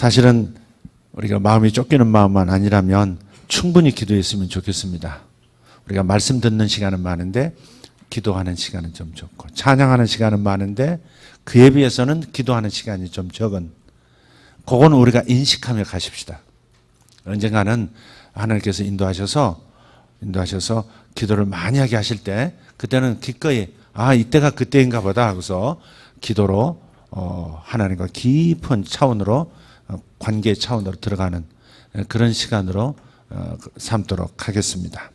사실은 우리가 마음이 쫓기는 마음만 아니라면 충분히 기도했으면 좋겠습니다. 우리가 말씀 듣는 시간은 많은데 기도하는 시간은 좀 적고, 찬양하는 시간은 많은데 그에 비해서는 기도하는 시간이 좀 적은, 그거는 우리가 인식하며 가십시다. 언젠가는 하나님께서 인도하셔서 기도를 많이 하게 하실 때, 그때는 기꺼이 이때가 그때인가 보다 하고서 기도로 하나님과 깊은 차원으로, 관계의 차원으로 들어가는 그런 시간으로 삼도록 하겠습니다.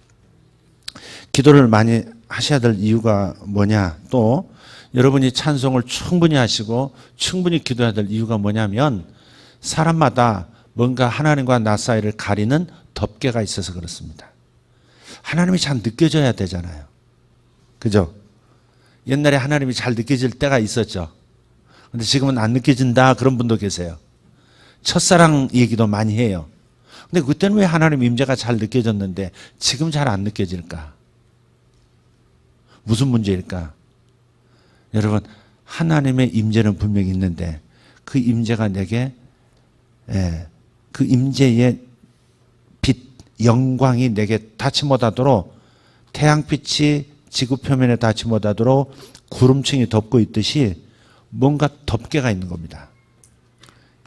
기도를 많이 하셔야 될 이유가 뭐냐, 또 여러분이 찬송을 충분히 하시고 충분히 기도해야 될 이유가 뭐냐면, 사람마다 뭔가 하나님과 나 사이를 가리는 덮개가 있어서 그렇습니다. 하나님이 잘 느껴져야 되잖아요. 그죠? 옛날에 하나님이 잘 느껴질 때가 있었죠. 근데 지금은 안 느껴진다, 그런 분도 계세요. 첫사랑 얘기도 많이 해요. 근데 그때는 왜 하나님 임재가 잘 느껴졌는데 지금 잘 안 느껴질까? 무슨 문제일까? 여러분, 하나님의 임재는 분명히 있는데 그 임재가 내게, 그 임재의 빛, 영광이 내게 닿지 못하도록, 태양빛이 지구 표면에 닿지 못하도록 구름층이 덮고 있듯이 뭔가 덮개가 있는 겁니다.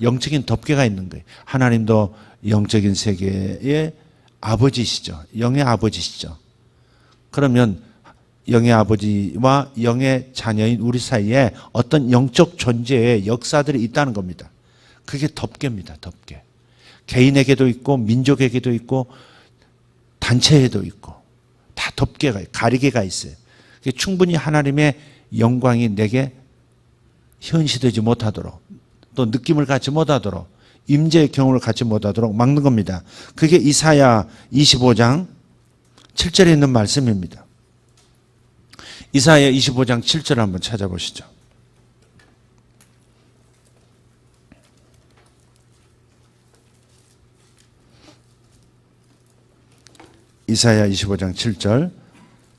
영적인 덮개가 있는 거예요. 하나님도 영적인 세계의 아버지시죠. 영의 아버지시죠. 그러면 영의 아버지와 영의 자녀인 우리 사이에 어떤 영적 존재의 역사들이 있다는 겁니다. 그게 덮개입니다. 덮개. 개인에게도 있고 민족에게도 있고 단체에도 있고 다 덮개가, 가리개가 있어요. 충분히 하나님의 영광이 내게 현시되지 못하도록, 또 느낌을 갖지 못하도록, 임재의 경험을 갖지 못하도록 막는 겁니다. 그게 이사야 25장 7절에 있는 말씀입니다. 이사야 25장 7절을 한번 찾아보시죠. 이사야 25장 7절.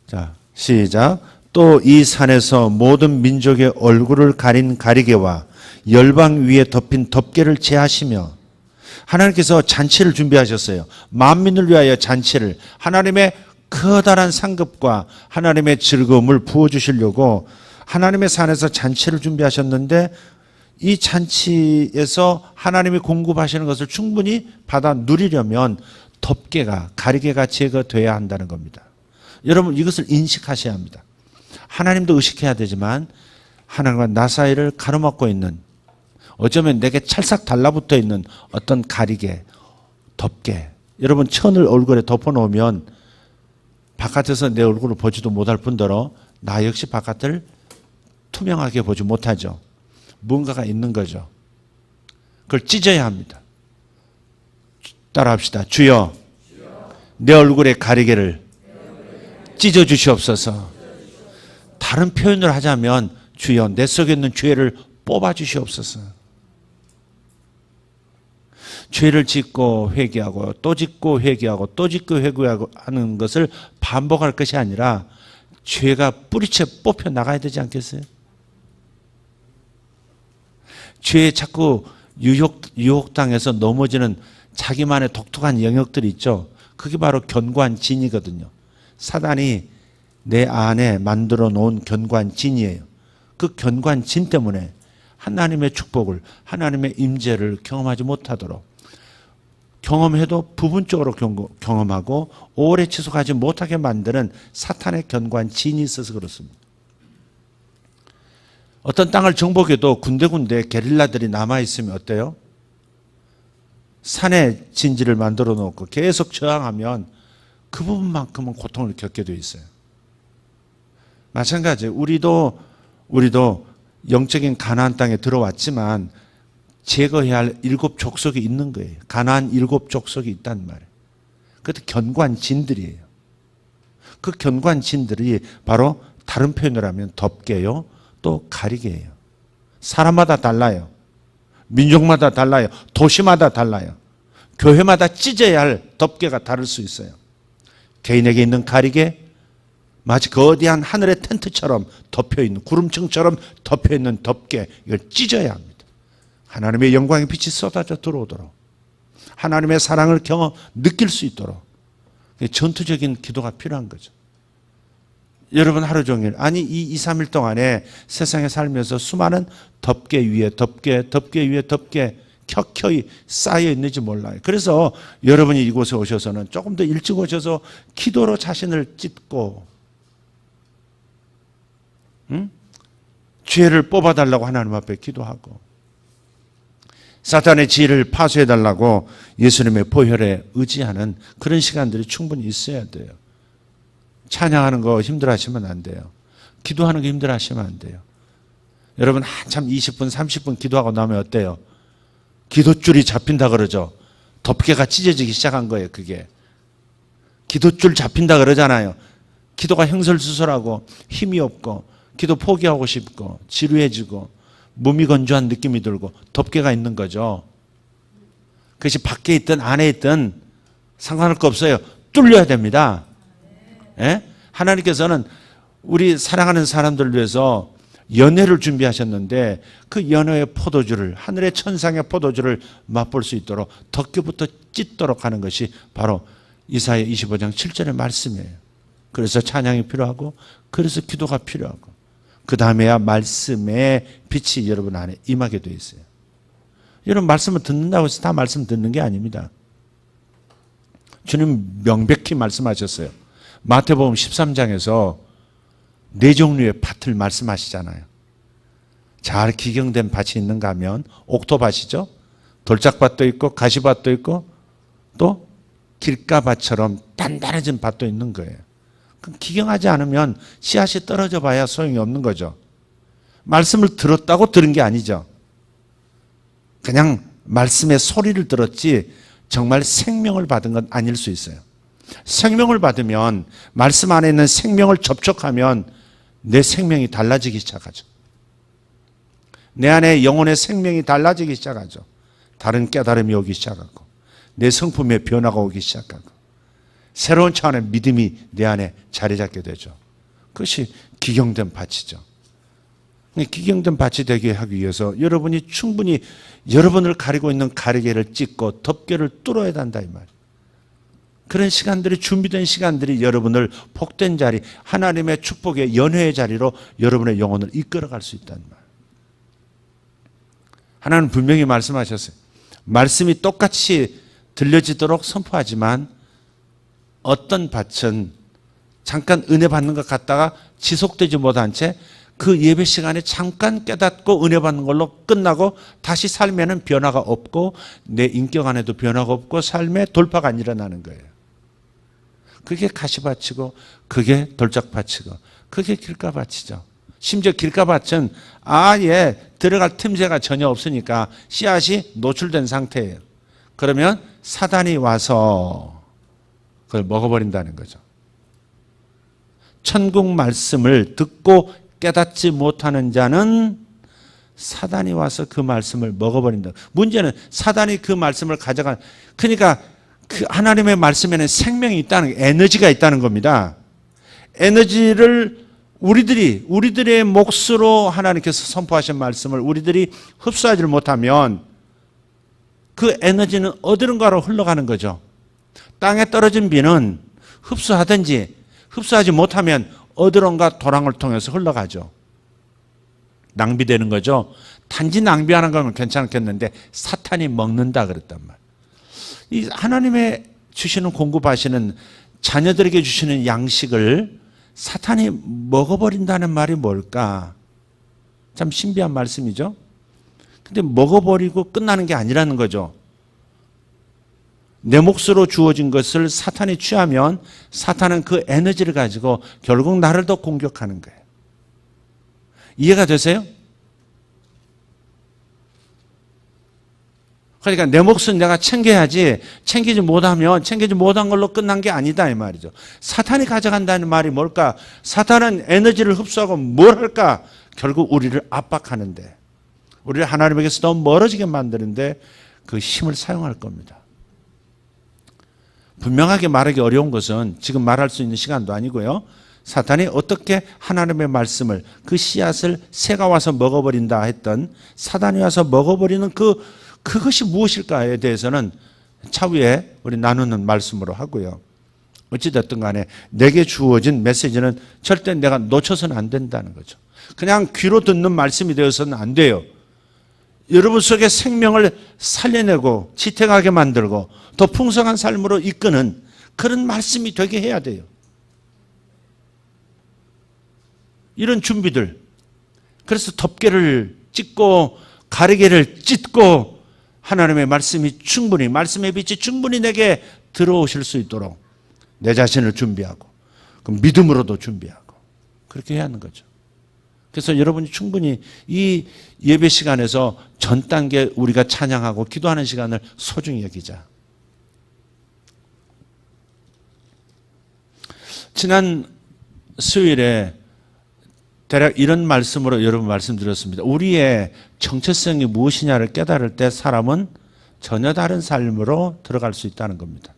자, 시작. 또 이 산에서 모든 민족의 얼굴을 가린 가리개와 열방 위에 덮인 덮개를 제하시며, 하나님께서 잔치를 준비하셨어요. 만민을 위하여 잔치를, 하나님의 커다란 상급과 하나님의 즐거움을 부어주시려고 하나님의 산에서 잔치를 준비하셨는데, 이 잔치에서 하나님이 공급하시는 것을 충분히 받아 누리려면 덮개가, 가리개가 제거돼야 한다는 겁니다. 여러분, 이것을 인식하셔야 합니다. 하나님도 의식해야 되지만 하나님과 나 사이를 가로막고 있는, 어쩌면 내게 찰싹 달라붙어 있는 어떤 가리개, 덮개. 여러분, 천을 얼굴에 덮어놓으면 바깥에서 내 얼굴을 보지도 못할 뿐더러 나 역시 바깥을 투명하게 보지 못하죠. 뭔가가 있는 거죠. 그걸 찢어야 합니다. 따라합시다. 주여, 내 얼굴의 가리개를 찢어 주시옵소서. 다른 표현을 하자면, 주여, 내 속에 있는 죄를 뽑아 주시옵소서. 죄를 짓고 회개하고 또 짓고 회개하고 또 짓고 회개하고 하는 것을 반복할 것이 아니라 죄가 뿌리채 뽑혀 나가야 되지 않겠어요? 죄에 자꾸 유혹당해서 넘어지는 자기만의 독특한 영역들이 있죠. 그게 바로 견고한 진이거든요. 사단이 내 안에 만들어 놓은 견고한 진이에요. 그 견고한 진 때문에 하나님의 축복을, 하나님의 임재를 경험하지 못하도록, 경험해도 부분적으로 경험하고 오래 지속하지 못하게 만드는 사탄의 견고한 진이 있어서 그렇습니다. 어떤 땅을 정복해도 군데군데 게릴라들이 남아있으면 어때요? 산에 진지를 만들어 놓고 계속 저항하면 그 부분만큼은 고통을 겪게 돼 있어요. 마찬가지예요. 우리도 영적인 가나안 땅에 들어왔지만 제거해야 할 7 족속이 있는 거예요. 가나안 7 족속이 있단 말이에요. 그것도 견고한 진들이에요. 그 견고한 진들이 바로 다른 표현을 하면 덮개요, 또 가리개예요. 사람마다 달라요. 민족마다 달라요. 도시마다 달라요. 교회마다 찢어야 할 덮개가 다를 수 있어요. 개인에게 있는 가리개, 마치 거대한 하늘의 텐트처럼 덮여있는, 구름층처럼 덮여있는 덮개, 이걸 찢어야 합니다. 하나님의 영광의 빛이 쏟아져 들어오도록, 하나님의 사랑을 느낄 수 있도록 전투적인 기도가 필요한 거죠. 여러분 하루 종일, 아니 이 2, 3일 동안에 세상에 살면서 수많은 덮개 위에 덮개 켜켜이 쌓여 있는지 몰라요. 그래서 여러분이 이곳에 오셔서는 조금 더 일찍 오셔서 기도로 자신을 찢고, 죄를 뽑아달라고 하나님 앞에 기도하고, 사탄의 지혜를 파쇄해달라고 예수님의 보혈에 의지하는 그런 시간들이 충분히 있어야 돼요. 찬양하는 거 힘들어하시면 안 돼요. 기도하는 거 힘들어하시면 안 돼요. 여러분 한참 20분 30분 기도하고 나면 어때요? 기도줄이 잡힌다 그러죠. 덮개가 찢어지기 시작한 거예요. 그게 기도줄 잡힌다 그러잖아요. 기도가 형설수설하고 힘이 없고 기도 포기하고 싶고 지루해지고 무미건조한 느낌이 들고 덮개가 있는 거죠. 그것이 밖에 있든 안에 있든 상관할 거 없어요. 뚫려야 됩니다. 예? 하나님께서는 우리 사랑하는 사람들을 위해서 연회를 준비하셨는데 그 연회의 포도주를, 하늘의 천상의 포도주를 맛볼 수 있도록 덮개부터 찢도록 하는 것이 바로 이사야 25장 7절의 말씀이에요. 그래서 찬양이 필요하고, 그래서 기도가 필요하고, 그 다음에야 말씀의 빛이 여러분 안에 임하게 되어 있어요. 여러분 말씀을 듣는다고 해서 다 말씀 듣는 게 아닙니다. 주님 명백히 말씀하셨어요. 마태복음 13장에서 네 종류의 밭을 말씀하시잖아요. 잘 기경된 밭이 있는가 하면 옥토밭이죠. 돌짝밭도 있고 가시밭도 있고 또 길가밭처럼 단단해진 밭도 있는 거예요. 기경하지 않으면 씨앗이 떨어져 봐야 소용이 없는 거죠. 말씀을 들었다고 들은 게 아니죠. 그냥 말씀의 소리를 들었지 정말 생명을 받은 건 아닐 수 있어요. 생명을 받으면, 말씀 안에 있는 생명을 접촉하면 내 생명이 달라지기 시작하죠. 내 안에 영혼의 생명이 달라지기 시작하죠. 다른 깨달음이 오기 시작하고 내 성품의 변화가 오기 시작하고 새로운 차원의 믿음이 내 안에 자리 잡게 되죠. 그것이 기경된 밭이죠. 기경된 밭이 되게 하기 위해서 여러분이 충분히 여러분을 가리고 있는 가리개를 찢고 덮개를 뚫어야 한다 이 말이에요. 그런 시간들이, 준비된 시간들이 여러분을 복된 자리, 하나님의 축복의 연회의 자리로 여러분의 영혼을 이끌어갈 수 있다는 말이에요. 하나님은 분명히 말씀하셨어요. 말씀이 똑같이 들려지도록 선포하지만 어떤 밭은 잠깐 은혜 받는 것 같다가 지속되지 못한 채 그 예배 시간에 잠깐 깨닫고 은혜 받는 걸로 끝나고 다시 삶에는 변화가 없고 내 인격 안에도 변화가 없고 삶에 돌파가 안 일어나는 거예요. 그게 가시밭이고 그게 돌짝밭이고 그게 길가밭이죠. 심지어 길가밭은 아예 들어갈 틈새가 전혀 없으니까 씨앗이 노출된 상태예요. 그러면 사단이 와서 그걸 먹어버린다는 거죠. 천국 말씀을 듣고 깨닫지 못하는 자는 사단이 와서 그 말씀을 먹어버린다. 문제는 사단이 그 말씀을 가져간, 그러니까 그 하나님의 말씀에는 생명이 있다는, 에너지가 있다는 겁니다. 에너지를 우리들의 몫으로 하나님께서 선포하신 말씀을 우리들이 흡수하지 못하면 그 에너지는 어디론가로 흘러가는 거죠. 땅에 떨어진 비는 흡수하든지 흡수하지 못하면 어디론가 도랑을 통해서 흘러가죠. 낭비되는 거죠. 단지 낭비하는 건 괜찮겠는데 사탄이 먹는다 그랬단 말이에요. 이 하나님의 주시는 공급하시는 자녀들에게 주시는 양식을 사탄이 먹어버린다는 말이 뭘까? 참 신비한 말씀이죠. 근데 먹어버리고 끝나는 게 아니라는 거죠. 내 몫으로 주어진 것을 사탄이 취하면 사탄은 그 에너지를 가지고 결국 나를 더 공격하는 거예요. 이해가 되세요? 그러니까 내 몫은 내가 챙겨야지, 챙기지 못한 걸로 끝난 게 아니다 이 말이죠. 사탄이 가져간다는 말이 뭘까? 사탄은 에너지를 흡수하고 뭘 할까? 결국 우리를 압박하는데, 우리를 하나님에게서 너무 멀어지게 만드는데 그 힘을 사용할 겁니다. 분명하게 말하기 어려운 것은 지금 말할 수 있는 시간도 아니고요. 사탄이 어떻게 하나님의 말씀을, 그 씨앗을 새가 와서 먹어버린다 했던 사단이 와서 먹어버리는 그것이 무엇일까에 대해서는 차후에 우리 나누는 말씀으로 하고요. 어찌됐든 간에 내게 주어진 메시지는 절대 내가 놓쳐서는 안 된다는 거죠. 그냥 귀로 듣는 말씀이 되어서는 안 돼요. 여러분 속에 생명을 살려내고 지탱하게 만들고 더 풍성한 삶으로 이끄는 그런 말씀이 되게 해야 돼요. 이런 준비들. 그래서 덮개를 찢고 가리개를 찢고 하나님의 말씀이 충분히, 말씀의 빛이 충분히 내게 들어오실 수 있도록 내 자신을 준비하고 그 믿음으로도 준비하고 그렇게 해야 하는 거죠. 그래서 여러분이 충분히 이 예배 시간에서 전 단계 우리가 찬양하고 기도하는 시간을 소중히 여기자. 지난 수요일에 대략 이런 말씀으로 여러분 말씀드렸습니다. 우리의 정체성이 무엇이냐를 깨달을 때 사람은 전혀 다른 삶으로 들어갈 수 있다는 겁니다.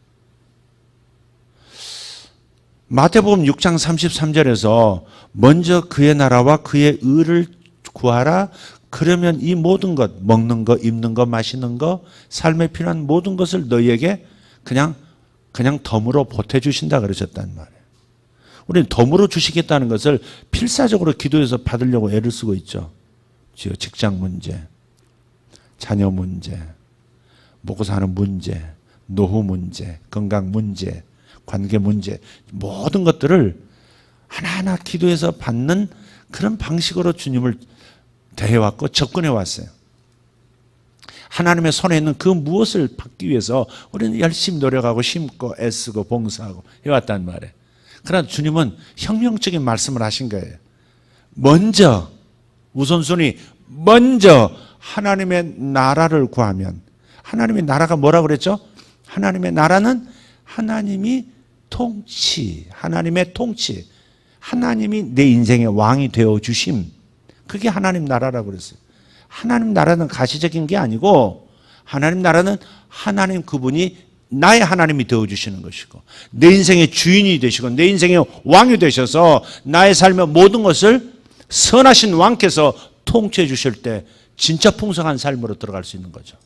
마태복음 6장 33절에서 먼저 그의 나라와 그의 의를 구하라. 그러면 이 모든 것, 먹는 것, 입는 것, 마시는 것, 삶에 필요한 모든 것을 너희에게 그냥 덤으로 보태주신다 그러셨단 말이에요. 우리는 덤으로 주시겠다는 것을 필사적으로 기도해서 받으려고 애를 쓰고 있죠. 직장 문제, 자녀 문제, 먹고 사는 문제, 노후 문제, 건강 문제, 관계 문제, 모든 것들을 하나하나 기도해서 받는 그런 방식으로 주님을 대해왔고 접근해왔어요. 하나님의 손에 있는 그 무엇을 받기 위해서 우리는 열심히 노력하고 심고 애쓰고 봉사하고 해왔단 말이에요. 그러나 주님은 혁명적인 말씀을 하신 거예요. 먼저 우선순위, 먼저 하나님의 나라를 구하면, 하나님의 나라가 뭐라고 그랬죠? 하나님의 나라는 하나님이 통치, 하나님의 통치, 하나님이 내 인생의 왕이 되어 주심, 그게 하나님 나라라고 그랬어요. 하나님 나라는 가시적인 게 아니고 하나님 나라는 하나님 그분이 나의 하나님이 되어주시는 것이고 내 인생의 주인이 되시고 내 인생의 왕이 되셔서 나의 삶의 모든 것을 선하신 왕께서 통치해 주실 때 진짜 풍성한 삶으로 들어갈 수 있는 거죠.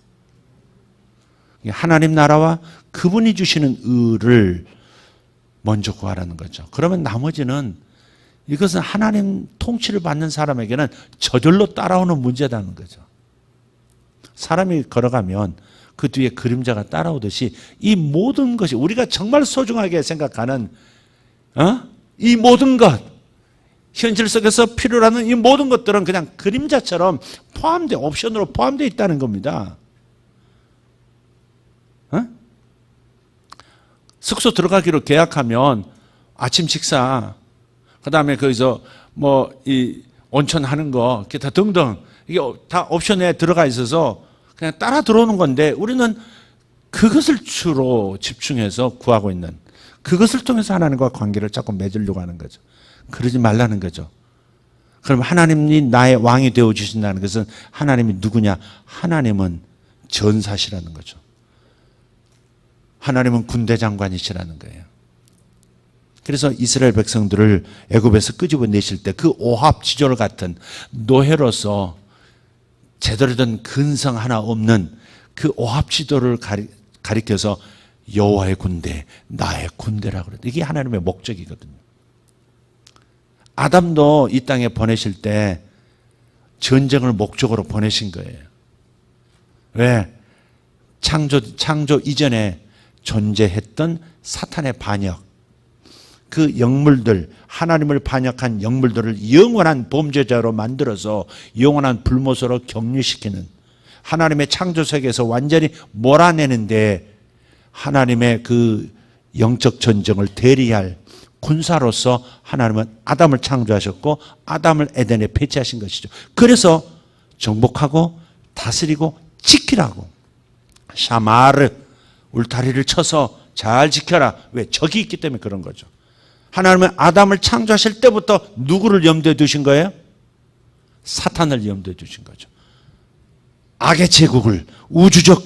하나님 나라와 그분이 주시는 의를 먼저 구하라는 거죠. 그러면 나머지는 이것은 하나님 통치를 받는 사람에게는 저절로 따라오는 문제라는 거죠. 사람이 걸어가면 그 뒤에 그림자가 따라오듯이 이 모든 것이 우리가 정말 소중하게 생각하는 이 모든 것, 현실 속에서 필요로 하는 이 모든 것들은 그냥 그림자처럼 옵션으로 포함되어 있다는 겁니다. 숙소 들어가기로 계약하면 아침 식사, 그 다음에 거기서 이 온천 하는 거, 기타 등등, 이게 다 옵션에 들어가 있어서 그냥 따라 들어오는 건데 우리는 그것을 주로 집중해서 구하고 있는, 그것을 통해서 하나님과 관계를 자꾸 맺으려고 하는 거죠. 그러지 말라는 거죠. 그럼 하나님이 나의 왕이 되어 주신다는 것은 하나님이 누구냐? 하나님은 전사시라는 거죠. 하나님은 군대 장관이시라는 거예요. 그래서 이스라엘 백성들을 애굽에서 끄집어내실 때 그 오합지졸 같은 노예로서 제대로 된 근성 하나 없는 그 오합지졸을 가리켜서 여호와의 군대, 나의 군대라고 그래요. 이게 하나님의 목적이거든요. 아담도 이 땅에 보내실 때 전쟁을 목적으로 보내신 거예요. 왜? 창조 이전에 존재했던 사탄의 반역, 그 영물들, 하나님을 반역한 영물들을 영원한 범죄자로 만들어서 영원한 불못으로 격리시키는, 하나님의 창조 세계에서 완전히 몰아내는데 하나님의 그 영적 전쟁을 대리할 군사로서 하나님은 아담을 창조하셨고 아담을 에덴에 배치하신 것이죠. 그래서 정복하고 다스리고 지키라고, 샤마르, 울타리를 쳐서 잘 지켜라. 왜? 적이 있기 때문에 그런 거죠. 하나님은 아담을 창조하실 때부터 누구를 염두에 두신 거예요? 사탄을 염두에 두신 거죠. 악의 제국을, 우주적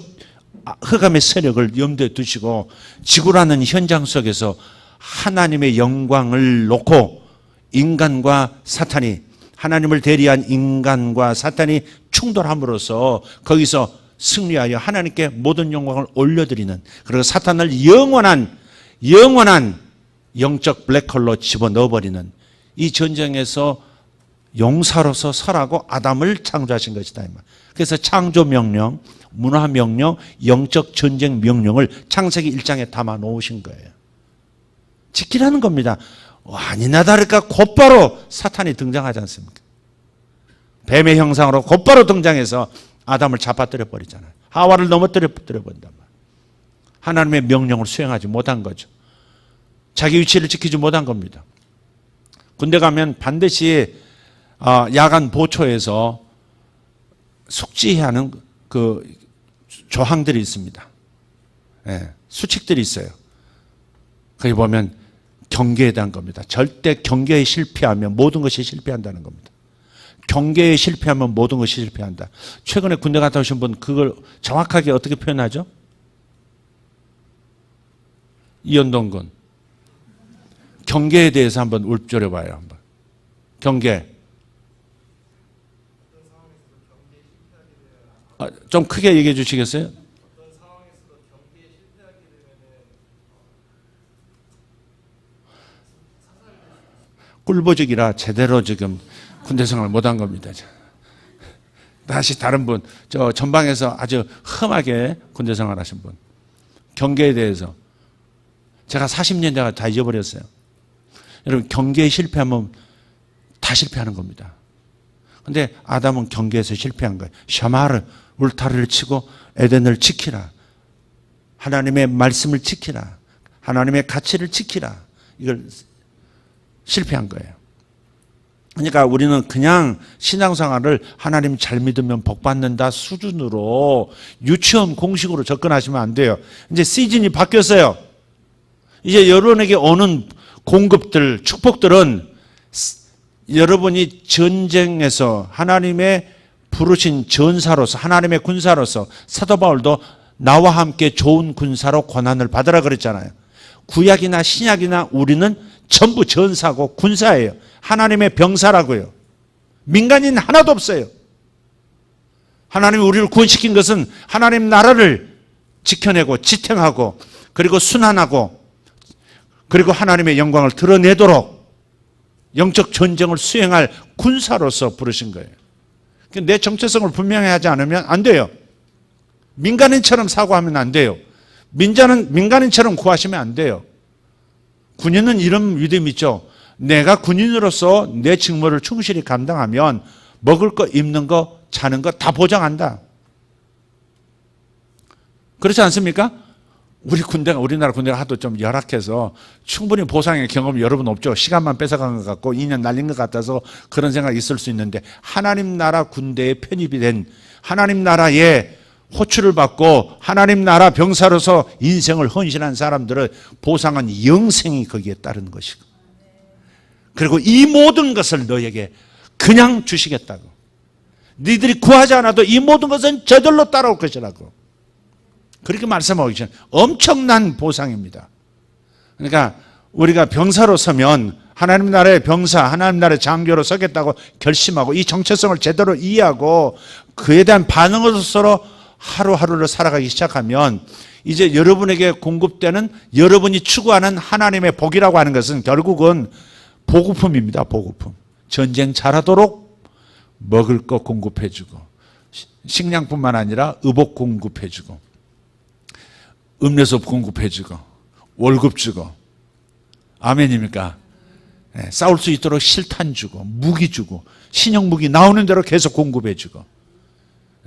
흑암의 세력을 염두에 두시고 지구라는 현장 속에서 하나님의 영광을 놓고 인간과 사탄이, 하나님을 대리한 인간과 사탄이 충돌함으로써 거기서 승리하여 하나님께 모든 영광을 올려드리는, 그리고 사탄을 영원한 영적 블랙홀로 집어넣어버리는 이 전쟁에서 용사로서 설하고 아담을 창조하신 것이다. 그래서 창조 명령, 문화 명령, 영적 전쟁 명령을 창세기 1장에 담아 놓으신 거예요. 지키라는 겁니다. 아니나 다를까 곧바로 사탄이 등장하지 않습니까? 뱀의 형상으로 곧바로 등장해서 아담을 잡아뜨려 버리잖아요. 하와를 넘어뜨려 버린단 말이에요. 하나님의 명령을 수행하지 못한 거죠. 자기 위치를 지키지 못한 겁니다. 군대 가면 반드시 야간 보초에서 숙지해야 하는 그 조항들이 있습니다. 예, 수칙들이 있어요. 거기 보면 경계에 대한 겁니다. 절대 경계에 실패하면 모든 것이 실패한다는 겁니다. 경계에 실패하면 모든 것이 실패한다. 최근에 군대 갔다 오신 분 그걸 정확하게 어떻게 표현하죠? 이현동 군. 경계에 대해서 한번 읊조려 봐요. 한번. 경계. 좀 크게 얘기해 주시겠어요? 꿀보직이라 제대로 지금 군대 생활을 못한 겁니다. 다시 다른 분, 저 전방에서 아주 험하게 군대 생활 하신 분. 경계에 대해서. 제가 40년 제가 다 잊어버렸어요. 여러분, 경계에 실패하면 다 실패하는 겁니다. 근데 아담은 경계에서 실패한 거예요. 샤마르, 울타리를 치고 에덴을 지키라. 하나님의 말씀을 지키라. 하나님의 가치를 지키라. 이걸 실패한 거예요. 그러니까 우리는 그냥 신앙생활을 하나님 잘 믿으면 복 받는다 수준으로 유치원 공식으로 접근하시면 안 돼요. 이제 시즌이 바뀌었어요. 이제 여러분에게 오는 공급들, 축복들은 여러분이 전쟁에서 하나님의 부르신 전사로서, 하나님의 군사로서, 사도 바울도 나와 함께 좋은 군사로 고난을 받으라 그랬잖아요. 구약이나 신약이나 우리는 전부 전사고 군사예요. 하나님의 병사라고요. 민간인 하나도 없어요. 하나님이 우리를 구원시킨 것은 하나님 나라를 지켜내고 지탱하고 그리고 순환하고 그리고 하나님의 영광을 드러내도록 영적 전쟁을 수행할 군사로서 부르신 거예요. 내 정체성을 분명히 하지 않으면 안 돼요. 민간인처럼 사고하면 안 돼요. 민간인처럼 구하시면 안 돼요. 군인은 이런 믿음이 있죠. 내가 군인으로서 내 직무를 충실히 감당하면 먹을 거, 입는 거, 자는 거 다 보장한다. 그렇지 않습니까? 우리나라 군대가 하도 좀 열악해서 충분히 보상의 경험이 여러분 없죠. 시간만 뺏어간 것 같고 2년 날린 것 같아서 그런 생각이 있을 수 있는데 하나님 나라 군대에 편입이 된 하나님 나라의 호출을 받고 하나님 나라 병사로서 인생을 헌신한 사람들의 보상은 영생이 거기에 따른 것이고 그리고 이 모든 것을 너에게 그냥 주시겠다고. 너희들이 구하지 않아도 이 모든 것은 저절로 따라올 것이라고. 그렇게 말씀하고 계시는 엄청난 보상입니다. 그러니까 우리가 병사로 서면 하나님 나라의 병사, 하나님 나라의 장교로 서겠다고 결심하고 이 정체성을 제대로 이해하고 그에 대한 반응으로서 하루하루를 살아가기 시작하면 이제 여러분에게 공급되는 여러분이 추구하는 하나님의 복이라고 하는 것은 결국은 보급품입니다. 보급품. 전쟁 잘하도록 먹을 거 공급해주고 식량뿐만 아니라 의복 공급해주고 음료수 공급해주고 월급 주고 아멘입니까? 네, 싸울 수 있도록 실탄 주고 무기 주고 신형 무기 나오는 대로 계속 공급해주고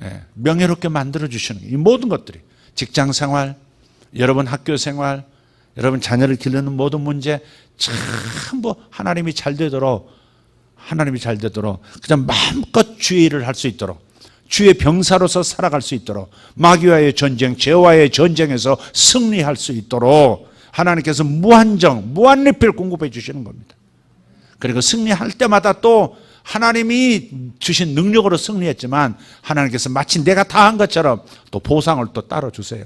네, 명예롭게 만들어주시는 이 모든 것들이 직장생활, 여러분 학교생활, 여러분 자녀를 기르는 모든 문제 전부 하나님이 잘 되도록 그냥 마음껏 주의 일을 할 수 있도록 주의 병사로서 살아갈 수 있도록 마귀와의 전쟁, 죄와의 전쟁에서 승리할 수 있도록 하나님께서 무한리필 공급해 주시는 겁니다. 그리고 승리할 때마다 또 하나님이 주신 능력으로 승리했지만 하나님께서 마치 내가 다 한 것처럼 또 보상을 또 따로 주세요.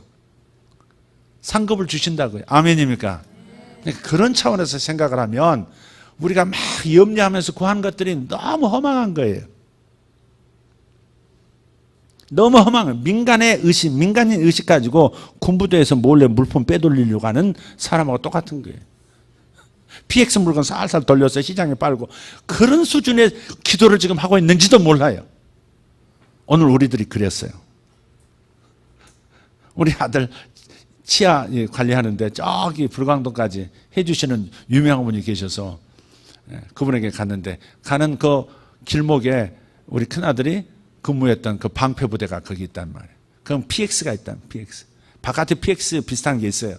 상급을 주신다고요. 아멘입니까? 그런 차원에서 생각을 하면 우리가 막 염려하면서 구하는 것들이 너무 허망한 거예요. 너무 허망해요. 민간의 의식, 민간인 의식 가지고 군부대에서 몰래 물품 빼돌리려고 하는 사람하고 똑같은 거예요. PX 물건 살살 돌려서 시장에 빨고 그런 수준의 기도를 지금 하고 있는지도 몰라요. 오늘 우리들이 그랬어요. 우리 아들 치아 관리하는데 저기 불광동까지 해주시는 유명한 분이 계셔서 그분에게 갔는데 가는 그 길목에 우리 큰아들이 근무했던 그 방패부대가 거기 있단 말이에요. 그럼 PX가 있단 PX. 바깥에 PX 비슷한 게 있어요.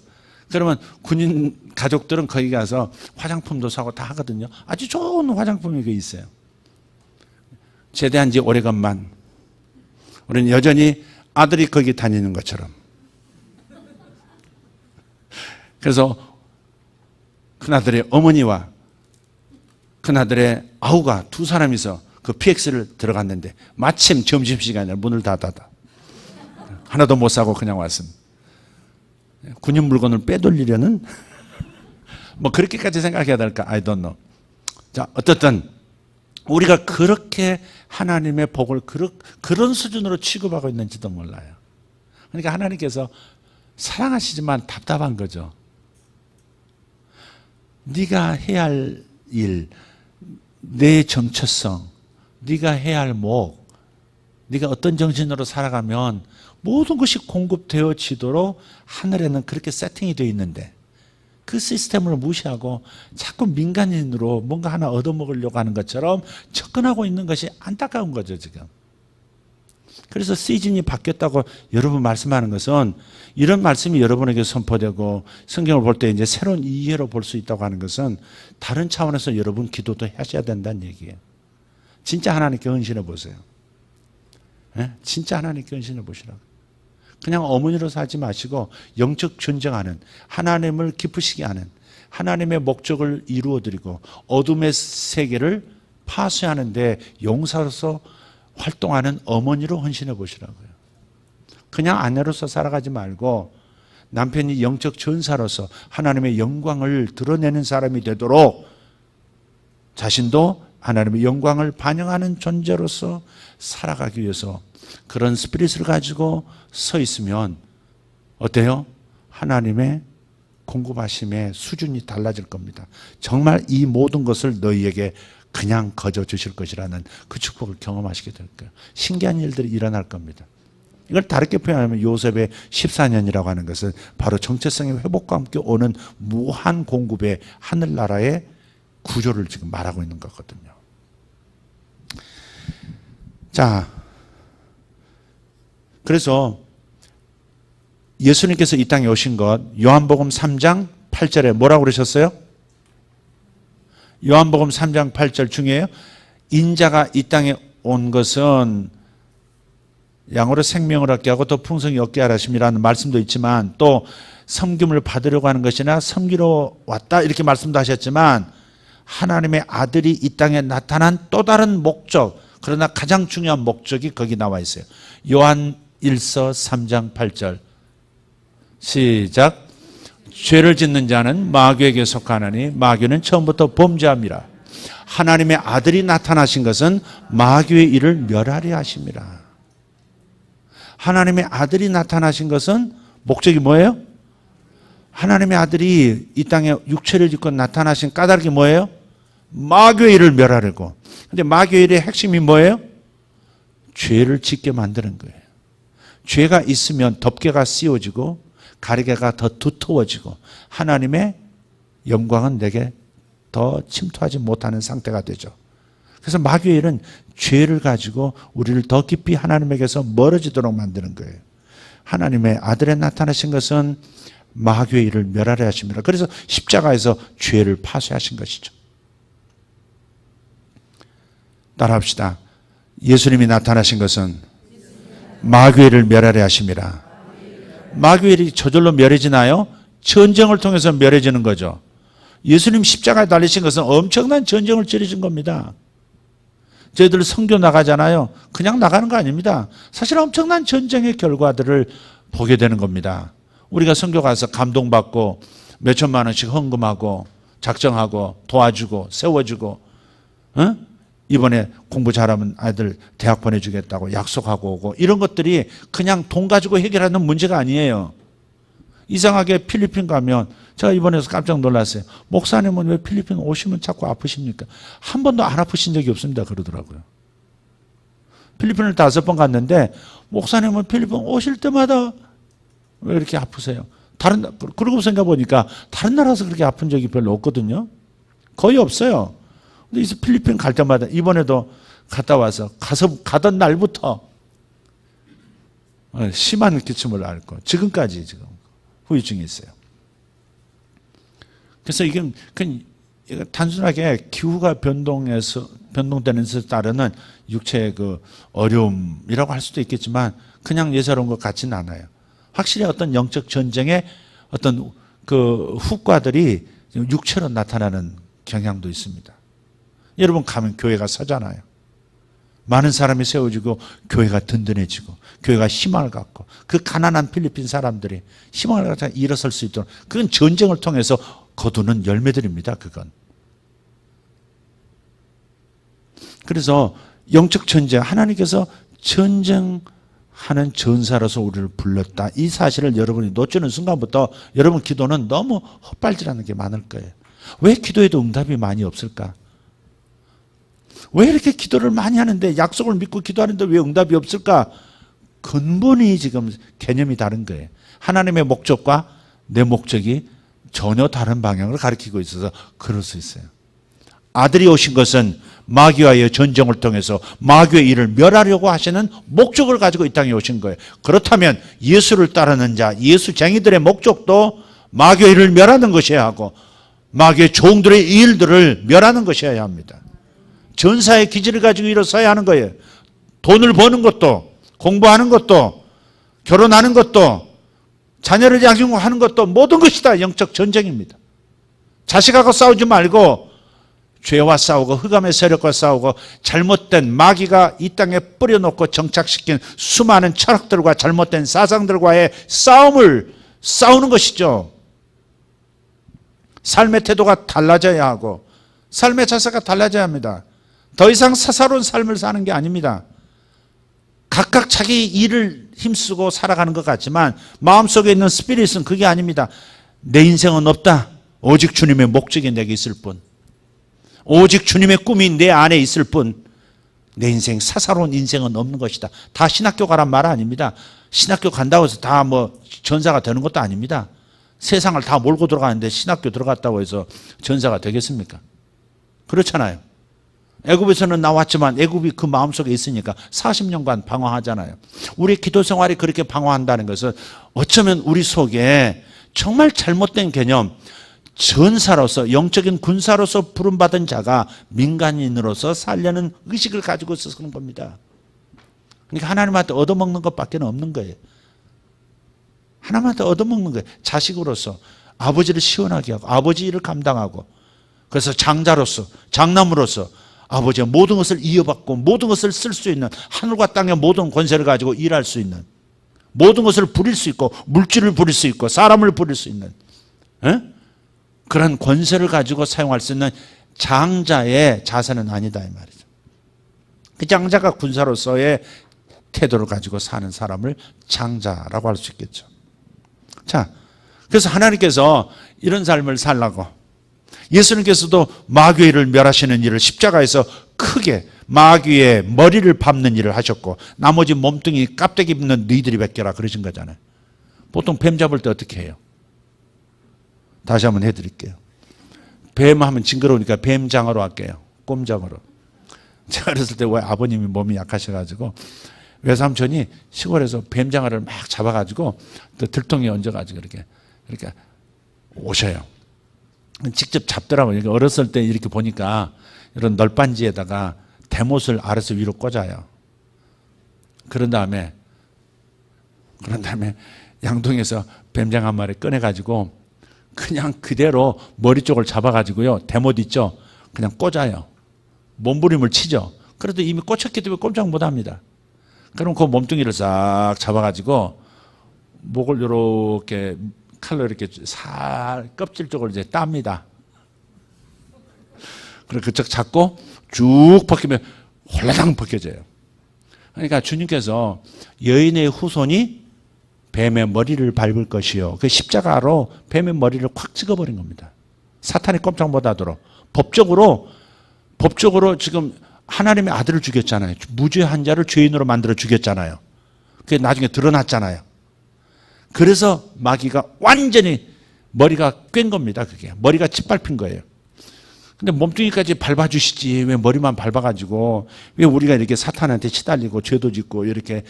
그러면 군인 가족들은 거기 가서 화장품도 사고 다 하거든요. 아주 좋은 화장품이 거기 있어요. 제대한 지 오래간만 우리는 여전히 아들이 거기 다니는 것처럼. 그래서 큰아들의 어머니와 큰아들의 아우가 두 사람이서 그 PX를 들어갔는데 마침 점심시간에 문을 다 닫아. 하나도 못 사고 그냥 왔습니다. 군인 물건을 빼돌리려는 뭐 그렇게까지 생각해야 될까? I don't know. 자, 어떻든 우리가 그렇게 하나님의 복을 그런 수준으로 취급하고 있는지도 몰라요. 그러니까 하나님께서 사랑하시지만 답답한 거죠. 네가 해야 할 일, 내 정체성, 네가 해야 할 목, 네가 어떤 정신으로 살아가면 모든 것이 공급되어지도록 하늘에는 그렇게 세팅이 되어 있는데 그 시스템을 무시하고 자꾸 민간인으로 뭔가 하나 얻어먹으려고 하는 것처럼 접근하고 있는 것이 안타까운 거죠, 지금. 그래서 시즌이 바뀌었다고 여러분 말씀하는 것은 이런 말씀이 여러분에게 선포되고 성경을 볼 때 이제 새로운 이해로 볼 수 있다고 하는 것은 다른 차원에서 여러분 기도도 하셔야 된다는 얘기예요. 진짜 하나님께 헌신해 보세요. 진짜 하나님께 헌신해 보시라고. 그냥 어머니로 살지 마시고 영적 전쟁하는, 하나님을 기쁘시게 하는, 하나님의 목적을 이루어드리고 어둠의 세계를 파쇄하는데 용사로서 활동하는 어머니로 헌신해 보시라고요. 그냥 아내로서 살아가지 말고 남편이 영적 전사로서 하나님의 영광을 드러내는 사람이 되도록 자신도 하나님의 영광을 반영하는 존재로서 살아가기 위해서 그런 스피릿을 가지고 서 있으면 어때요? 하나님의 공급하심의 수준이 달라질 겁니다. 정말 이 모든 것을 너희에게 그냥 거저 주실 것이라는 그 축복을 경험하시게 될 거예요. 신기한 일들이 일어날 겁니다. 이걸 다르게 표현하면 요셉의 14년이라고 하는 것은 바로 정체성의 회복과 함께 오는 무한 공급의 하늘나라의 구조를 지금 말하고 있는 거거든요. 자, 그래서 예수님께서 이 땅에 오신 것 요한복음 3장 8절에 뭐라고 그러셨어요? 요한복음 3장 8절 중에요. 인자가 이 땅에 온 것은 양으로 생명을 얻게 하고 더 풍성히 얻게 하라심이라는 말씀도 있지만 또 섬김을 받으려고 하는 것이나 섬기러 왔다 이렇게 말씀도 하셨지만 하나님의 아들이 이 땅에 나타난 또 다른 목적, 그러나 가장 중요한 목적이 거기 나와 있어요. 요한 1서 3장 8절 시작. 죄를 짓는 자는 마귀에게 속하나니 마귀는 처음부터 범죄함이라. 하나님의 아들이 나타나신 것은 마귀의 일을 멸하려 하심이라. 하나님의 아들이 나타나신 것은 목적이 뭐예요? 하나님의 아들이 이 땅에 육체를 입고 나타나신 까닭이 뭐예요? 마귀의 일을 멸하려고. 근데 마귀의 일의 핵심이 뭐예요? 죄를 짓게 만드는 거예요. 죄가 있으면 덮개가 씌워지고 가리개가 더 두터워지고 하나님의 영광은 내게 더 침투하지 못하는 상태가 되죠. 그래서 마귀의 일은 죄를 가지고 우리를 더 깊이 하나님에게서 멀어지도록 만드는 거예요. 하나님의 아들에 나타나신 것은 마귀의 일을 멸하려 하십니다. 그래서 십자가에서 죄를 파쇄하신 것이죠. 따라합시다. 예수님이 나타나신 것은 마귀의 일을 멸하려 하십니다. 마귀의 일이 저절로 멸해지나요? 전쟁을 통해서 멸해지는 거죠. 예수님 십자가에 달리신 것은 엄청난 전쟁을 치르신 겁니다. 저희들 선교 나가잖아요. 그냥 나가는 거 아닙니다. 사실 엄청난 전쟁의 결과들을 보게 되는 겁니다. 우리가 선교 가서 감동받고 몇 천만 원씩 헌금하고 작정하고 도와주고 세워주고, 어? 이번에 공부 잘하면 아이들 대학 보내주겠다고 약속하고 오고, 이런 것들이 그냥 돈 가지고 해결하는 문제가 아니에요. 이상하게 필리핀 가면, 제가 이번에서 깜짝 놀랐어요. 목사님은 왜 필리핀 오시면 자꾸 아프십니까? 한 번도 안 아프신 적이 없습니다 그러더라고요. 필리핀을 5번 갔는데 목사님은 필리핀 오실 때마다 왜 이렇게 아프세요? 그러고 생각해 보니까 다른 나라에서 그렇게 아픈 적이 별로 없거든요. 거의 없어요. 근데 필리핀 갈 때마다, 이번에도 갔다 와서 가던 날부터 심한 기침을 앓고 지금까지 지금 후유증이 있어요. 그래서 이게 단순하게 기후가 변동되는 것에 따르는 육체의 그 어려움이라고 할 수도 있겠지만 그냥 예사로운 것 같지는 않아요. 확실히 어떤 영적 전쟁의 어떤 그 후과들이 육체로 나타나는 경향도 있습니다. 여러분 가면 교회가 서잖아요. 많은 사람이 세워지고 교회가 든든해지고 교회가 희망을 갖고, 그 가난한 필리핀 사람들이 희망을 갖고 일어설 수 있도록, 그건 전쟁을 통해서 거두는 열매들입니다. 그건. 그래서 영적 전쟁, 하나님께서 전쟁하는 전사로서 우리를 불렀다, 이 사실을 여러분이 놓치는 순간부터 여러분 기도는 너무 헛발질하는 게 많을 거예요. 왜 기도에도 응답이 많이 없을까? 왜 이렇게 기도를 많이 하는데, 약속을 믿고 기도하는데 왜 응답이 없을까? 근본이 지금 개념이 다른 거예요. 하나님의 목적과 내 목적이 전혀 다른 방향을 가리키고 있어서 그럴 수 있어요. 아들이 오신 것은 마귀와의 전쟁을 통해서 마귀의 일을 멸하려고 하시는 목적을 가지고 이 땅에 오신 거예요. 그렇다면 예수를 따르는 자, 예수쟁이들의 목적도 마귀의 일을 멸하는 것이어야 하고 마귀의 종들의 일들을 멸하는 것이어야 합니다. 전사의 기질을 가지고 일어서야 하는 거예요. 돈을 버는 것도, 공부하는 것도, 결혼하는 것도, 자녀를 양육하는 것도, 모든 것이 다 영적 전쟁입니다. 자식하고 싸우지 말고 죄와 싸우고 흑암의 세력과 싸우고 잘못된 마귀가 이 땅에 뿌려놓고 정착시킨 수많은 철학들과 잘못된 사상들과의 싸우는 것이죠. 삶의 태도가 달라져야 하고 삶의 자세가 달라져야 합니다. 더 이상 사사로운 삶을 사는 게 아닙니다. 각각 자기 일을 힘쓰고 살아가는 것 같지만 마음속에 있는 스피릿은 그게 아닙니다. 내 인생은 없다. 오직 주님의 목적이 내게 있을 뿐. 오직 주님의 꿈이 내 안에 있을 뿐. 내 인생, 사사로운 인생은 없는 것이다. 다 신학교 가란 말 아닙니다. 신학교 간다고 해서 다 뭐 전사가 되는 것도 아닙니다. 세상을 다 몰고 들어가는데 신학교 들어갔다고 해서 전사가 되겠습니까? 그렇잖아요. 애굽에서는 나왔지만 애굽이 그 마음속에 있으니까 40년간 방황하잖아요. 우리 기도 생활이 그렇게 방황한다는 것은 어쩌면 우리 속에 정말 잘못된 개념, 전사로서, 영적인 군사로서 부름받은 자가 민간인으로서 살려는 의식을 가지고 있어서 그런 겁니다. 그러니까 하나님한테 얻어먹는 것밖에 없는 거예요. 하나님한테 얻어먹는 거예요. 자식으로서 아버지를 시원하게 하고 아버지 일을 감당하고, 그래서 장자로서, 장남으로서 아버지의 모든 것을 이어받고 모든 것을 쓸 수 있는, 하늘과 땅의 모든 권세를 가지고 일할 수 있는, 모든 것을 부릴 수 있고 물질을 부릴 수 있고 사람을 부릴 수 있는 그런 권세를 가지고 사용할 수 있는 장자의 자세는 아니다 이 말이죠. 그 장자가 군사로서의 태도를 가지고 사는 사람을 장자라고 할 수 있겠죠. 자, 그래서 하나님께서 이런 삶을 살라고, 예수님께서도 마귀의 일을 멸하시는 일을 십자가에서 크게 마귀의 머리를 밟는 일을 하셨고 나머지 몸뚱이 깝대기 짚는 너희들이 벗겨라 그러신 거잖아요. 보통 뱀 잡을 때 어떻게 해요? 다시 한번 해드릴게요. 뱀 하면 징그러우니까 뱀장어로 할게요. 꼼장어로. 제가 어렸을 때 아버님이 몸이 약하셔가지고 외삼촌이 시골에서 뱀장어를 막 잡아가지고 또 들통에 얹어가지고 이렇게 오셔요. 직접 잡더라고요. 어렸을 때 이렇게 보니까 이런 널빤지에다가 대못을 아래서 위로 꽂아요. 그런 다음에 양동에서 뱀장 한 마리 꺼내가지고 그냥 그대로 머리 쪽을 잡아가지고요. 대못 있죠? 그냥 꽂아요. 몸부림을 치죠. 그래도 이미 꽂혔기 때문에 꼼짝 못합니다. 그럼 그 몸뚱이를 싹 잡아가지고 목을 이렇게 칼로 이렇게 살 껍질 쪽을 이제 땁니다. 그리고 그쪽 잡고 쭉 벗기면 홀라당 벗겨져요. 그러니까 주님께서 여인의 후손이 뱀의 머리를 밟을 것이요. 그 십자가로 뱀의 머리를 콱 찍어버린 겁니다. 사탄이 꼼짝 못하도록. 법적으로 지금 하나님의 아들을 죽였잖아요. 무죄한 자를 죄인으로 만들어 죽였잖아요. 그게 나중에 드러났잖아요. 그래서 마귀가 완전히 머리가 꿰인 겁니다. 그게 머리가 짓밟힌 거예요. 근데 몸뚱이까지 밟아주시지 왜 머리만 밟아가지고 왜 우리가 이렇게 사탄한테 시달리고 죄도 짓고 이렇게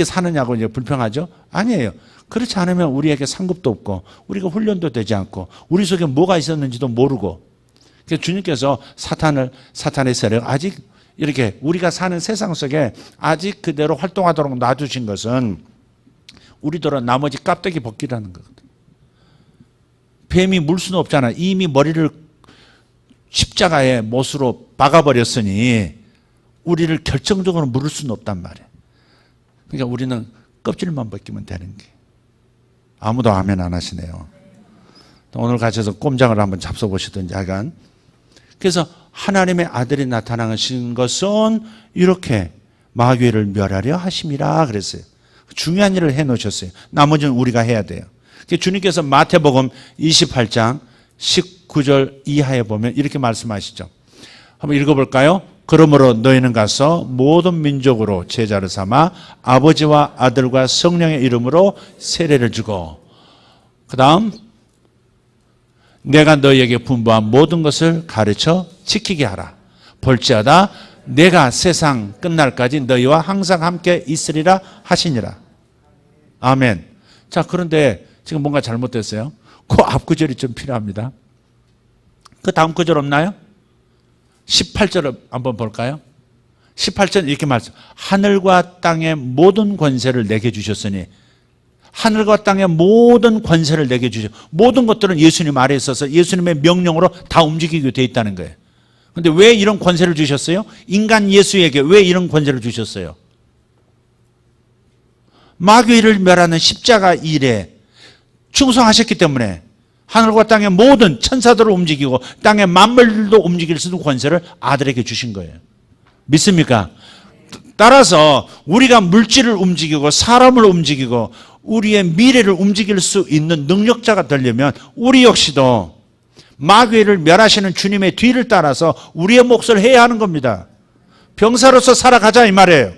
사느냐고 이제 불평하죠? 아니에요. 그렇지 않으면 우리에게 상급도 없고 우리가 훈련도 되지 않고 우리 속에 뭐가 있었는지도 모르고. 그래서 주님께서 사탄의 세력 아직 이렇게 우리가 사는 세상 속에 아직 그대로 활동하도록 놔두신 것은 우리들은 나머지 깍두기 벗기라는 거거든. 뱀이 물 수는 없잖아. 이미 머리를 십자가의 못으로 박아버렸으니 우리를 결정적으로 물을 수는 없단 말이에요. 그러니까 우리는 껍질만 벗기면 되는 게. 아무도 아멘 안 하시네요. 오늘 가셔서 꼼장을 한번 잡숴보시든지 하여간. 그래서 하나님의 아들이 나타나신 것은 이렇게 마귀를 멸하려 하심이라 그랬어요. 중요한 일을 해놓으셨어요. 나머지는 우리가 해야 돼요. 주님께서 마태복음 28장 19절 이하에 보면 이렇게 말씀하시죠. 한번 읽어볼까요? 그러므로 너희는 가서 모든 민족으로 제자를 삼아 아버지와 아들과 성령의 이름으로 세례를 주고 그 다음 내가 너희에게 분부한 모든 것을 가르쳐 지키게 하라. 볼지어다 내가 세상 끝날까지 너희와 항상 함께 있으리라 하시니라. 아멘. 자, 그런데 지금 뭔가 잘못됐어요. 그 앞구절이 좀 필요합니다. 그 다음 구절 없나요? 18절을 한번 볼까요? 18절 이렇게 말씀. 하늘과 땅의 모든 권세를 내게 주셨으니 하늘과 땅의 모든 권세를 내게 주셨. 모든 것들은 예수님 아래에 있어서 예수님의 명령으로 다 움직이게 돼 있다는 거예요. 그런데 왜 이런 권세를 주셨어요? 인간 예수에게 왜 이런 권세를 주셨어요? 마귀를 멸하는 십자가 일에 충성하셨기 때문에 하늘과 땅의 모든 천사들을 움직이고 땅의 만물들도 움직일 수 있는 권세를 아들에게 주신 거예요. 믿습니까? 따라서 우리가 물질을 움직이고 사람을 움직이고 우리의 미래를 움직일 수 있는 능력자가 되려면 우리 역시도 마귀를 멸하시는 주님의 뒤를 따라서 우리의 몫을 해야 하는 겁니다. 병사로서 살아가자 이 말이에요.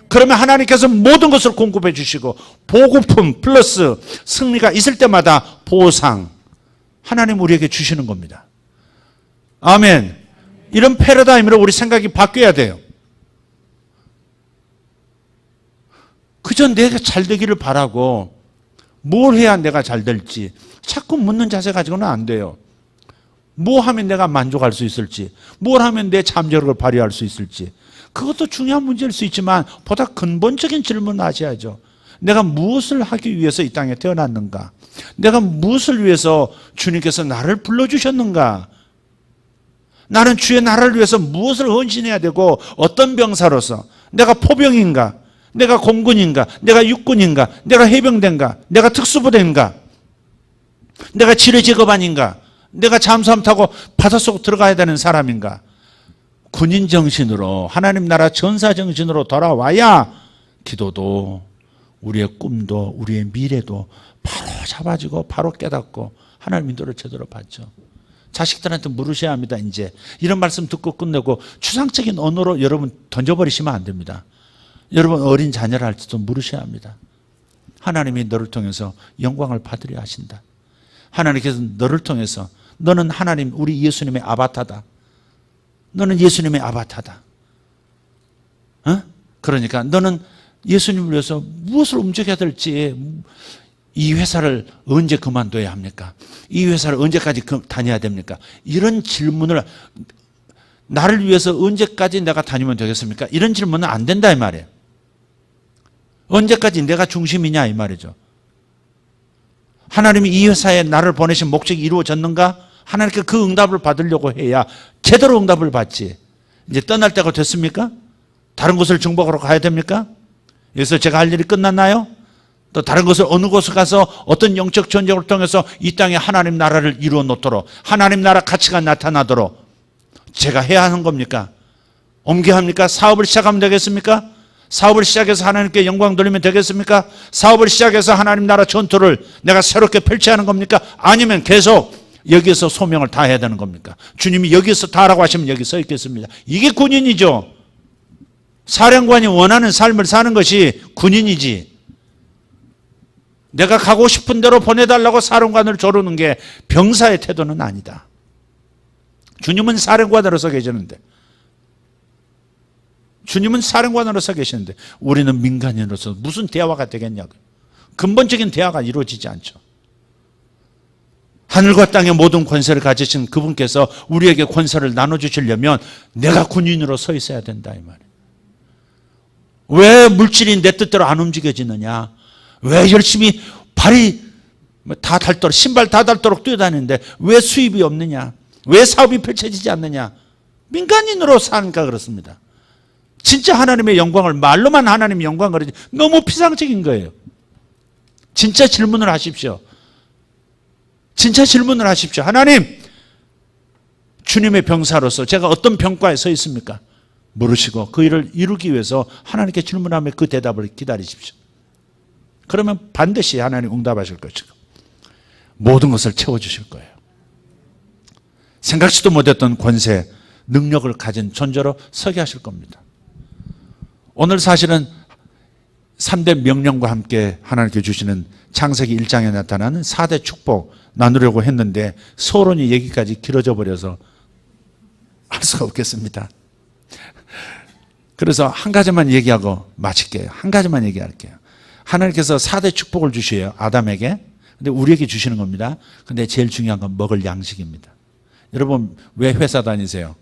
그러면 하나님께서 모든 것을 공급해 주시고 보급품 플러스 승리가 있을 때마다 보상 하나님 우리에게 주시는 겁니다. 아멘. 이런 패러다임으로 우리 생각이 바뀌어야 돼요. 그저 내가 잘 되기를 바라고 뭘 해야 내가 잘 될지 자꾸 묻는 자세 가지고는 안 돼요. 뭐 하면 내가 만족할 수 있을지, 뭘 하면 내 잠재력을 발휘할 수 있을지, 그것도 중요한 문제일 수 있지만 보다 근본적인 질문을 하셔야죠. 내가 무엇을 하기 위해서 이 땅에 태어났는가? 내가 무엇을 위해서 주님께서 나를 불러주셨는가? 나는 주의 나라를 위해서 무엇을 헌신해야 되고 어떤 병사로서 내가 포병인가? 내가 공군인가? 내가 육군인가? 내가 해병대인가? 내가 특수부대인가? 내가 지뢰제거반인가? 내가 잠수함 타고 바닷속 들어가야 되는 사람인가? 군인 정신으로 하나님 나라 전사 정신으로 돌아와야 기도도 우리의 꿈도 우리의 미래도 바로 잡아지고 바로 깨닫고 하나님 인도를 제대로 받죠. 자식들한테 물으셔야 합니다. 이제 이런 말씀 듣고 끝내고 추상적인 언어로 여러분 던져버리시면 안 됩니다. 여러분 어린 자녀를 할지도 물으셔야 합니다. 하나님이 너를 통해서 영광을 받으려 하신다. 하나님께서 너를 통해서 너는 하나님 우리 예수님의 아바타다. 너는 예수님의 아바타다. 그러니까 너는 예수님을 위해서 무엇을 움직여야 될지, 이 회사를 언제 그만둬야 합니까? 이 회사를 언제까지 다녀야 됩니까? 이런 질문을 나를 위해서 언제까지 내가 다니면 되겠습니까? 이런 질문은 안 된다 이 말이에요. 언제까지 내가 중심이냐 이 말이죠. 하나님이 이 회사에 나를 보내신 목적이 이루어졌는가? 하나님께 그 응답을 받으려고 해야 제대로 응답을 받지. 이제 떠날 때가 됐습니까? 다른 곳을 정복하러 가야 됩니까? 여기서 제가 할 일이 끝났나요? 또 다른 곳을 어느 곳을 가서 어떤 영적 전쟁을 통해서 이 땅에 하나님 나라를 이루어 놓도록 하나님 나라 가치가 나타나도록 제가 해야 하는 겁니까? 옮겨야 합니까? 사업을 시작하면 되겠습니까? 사업을 시작해서 하나님께 영광 돌리면 되겠습니까? 사업을 시작해서 하나님 나라 전투를 내가 새롭게 펼쳐야 하는 겁니까? 아니면 계속 여기에서 소명을 다해야 되는 겁니까? 주님이 여기서 다하라고 하시면 여기 서 있겠습니다. 이게 군인이죠. 사령관이 원하는 삶을 사는 것이 군인이지. 내가 가고 싶은 대로 보내달라고 사령관을 조르는 게 병사의 태도는 아니다. 주님은 사령관으로서 계시는데, 주님은 사령관으로서 계시는데 우리는 민간인으로서 무슨 대화가 되겠냐고요. 근본적인 대화가 이루어지지 않죠. 하늘과 땅의 모든 권세를 가지신 그분께서 우리에게 권세를 나눠주시려면 내가 군인으로 서 있어야 된다 이 말이에요. 왜 물질이 내 뜻대로 안 움직여지느냐? 왜 열심히 발이 다 닳도록, 신발 다 닳도록 뛰어다니는데 왜 수입이 없느냐? 왜 사업이 펼쳐지지 않느냐? 민간인으로 사니까 그렇습니다. 진짜 하나님의 영광을 말로만 하나님의 영광을 그러지 너무 피상적인 거예요. 진짜 질문을 하십시오. 진짜 질문을 하십시오. 하나님, 주님의 병사로서 제가 어떤 병과에 서 있습니까? 물으시고 그 일을 이루기 위해서 하나님께 질문하며 그 대답을 기다리십시오. 그러면 반드시 하나님 응답하실 것이고 모든 것을 채워주실 거예요. 생각지도 못했던 권세, 능력을 가진 존재로 서게 하실 겁니다. 오늘 사실은 3대 명령과 함께 하나님께 주시는 창세기 1장에 나타나는 4대 축복 나누려고 했는데 서론이 여기까지 길어져 버려서 할 수가 없겠습니다. 그래서 한 가지만 얘기하고 마칠게요. 한 가지만 얘기할게요. 하나님께서 4대 축복을 주셔요. 아담에게. 근데 우리에게 주시는 겁니다. 근데 제일 중요한 건 먹을 양식입니다. 여러분 왜 회사 다니세요?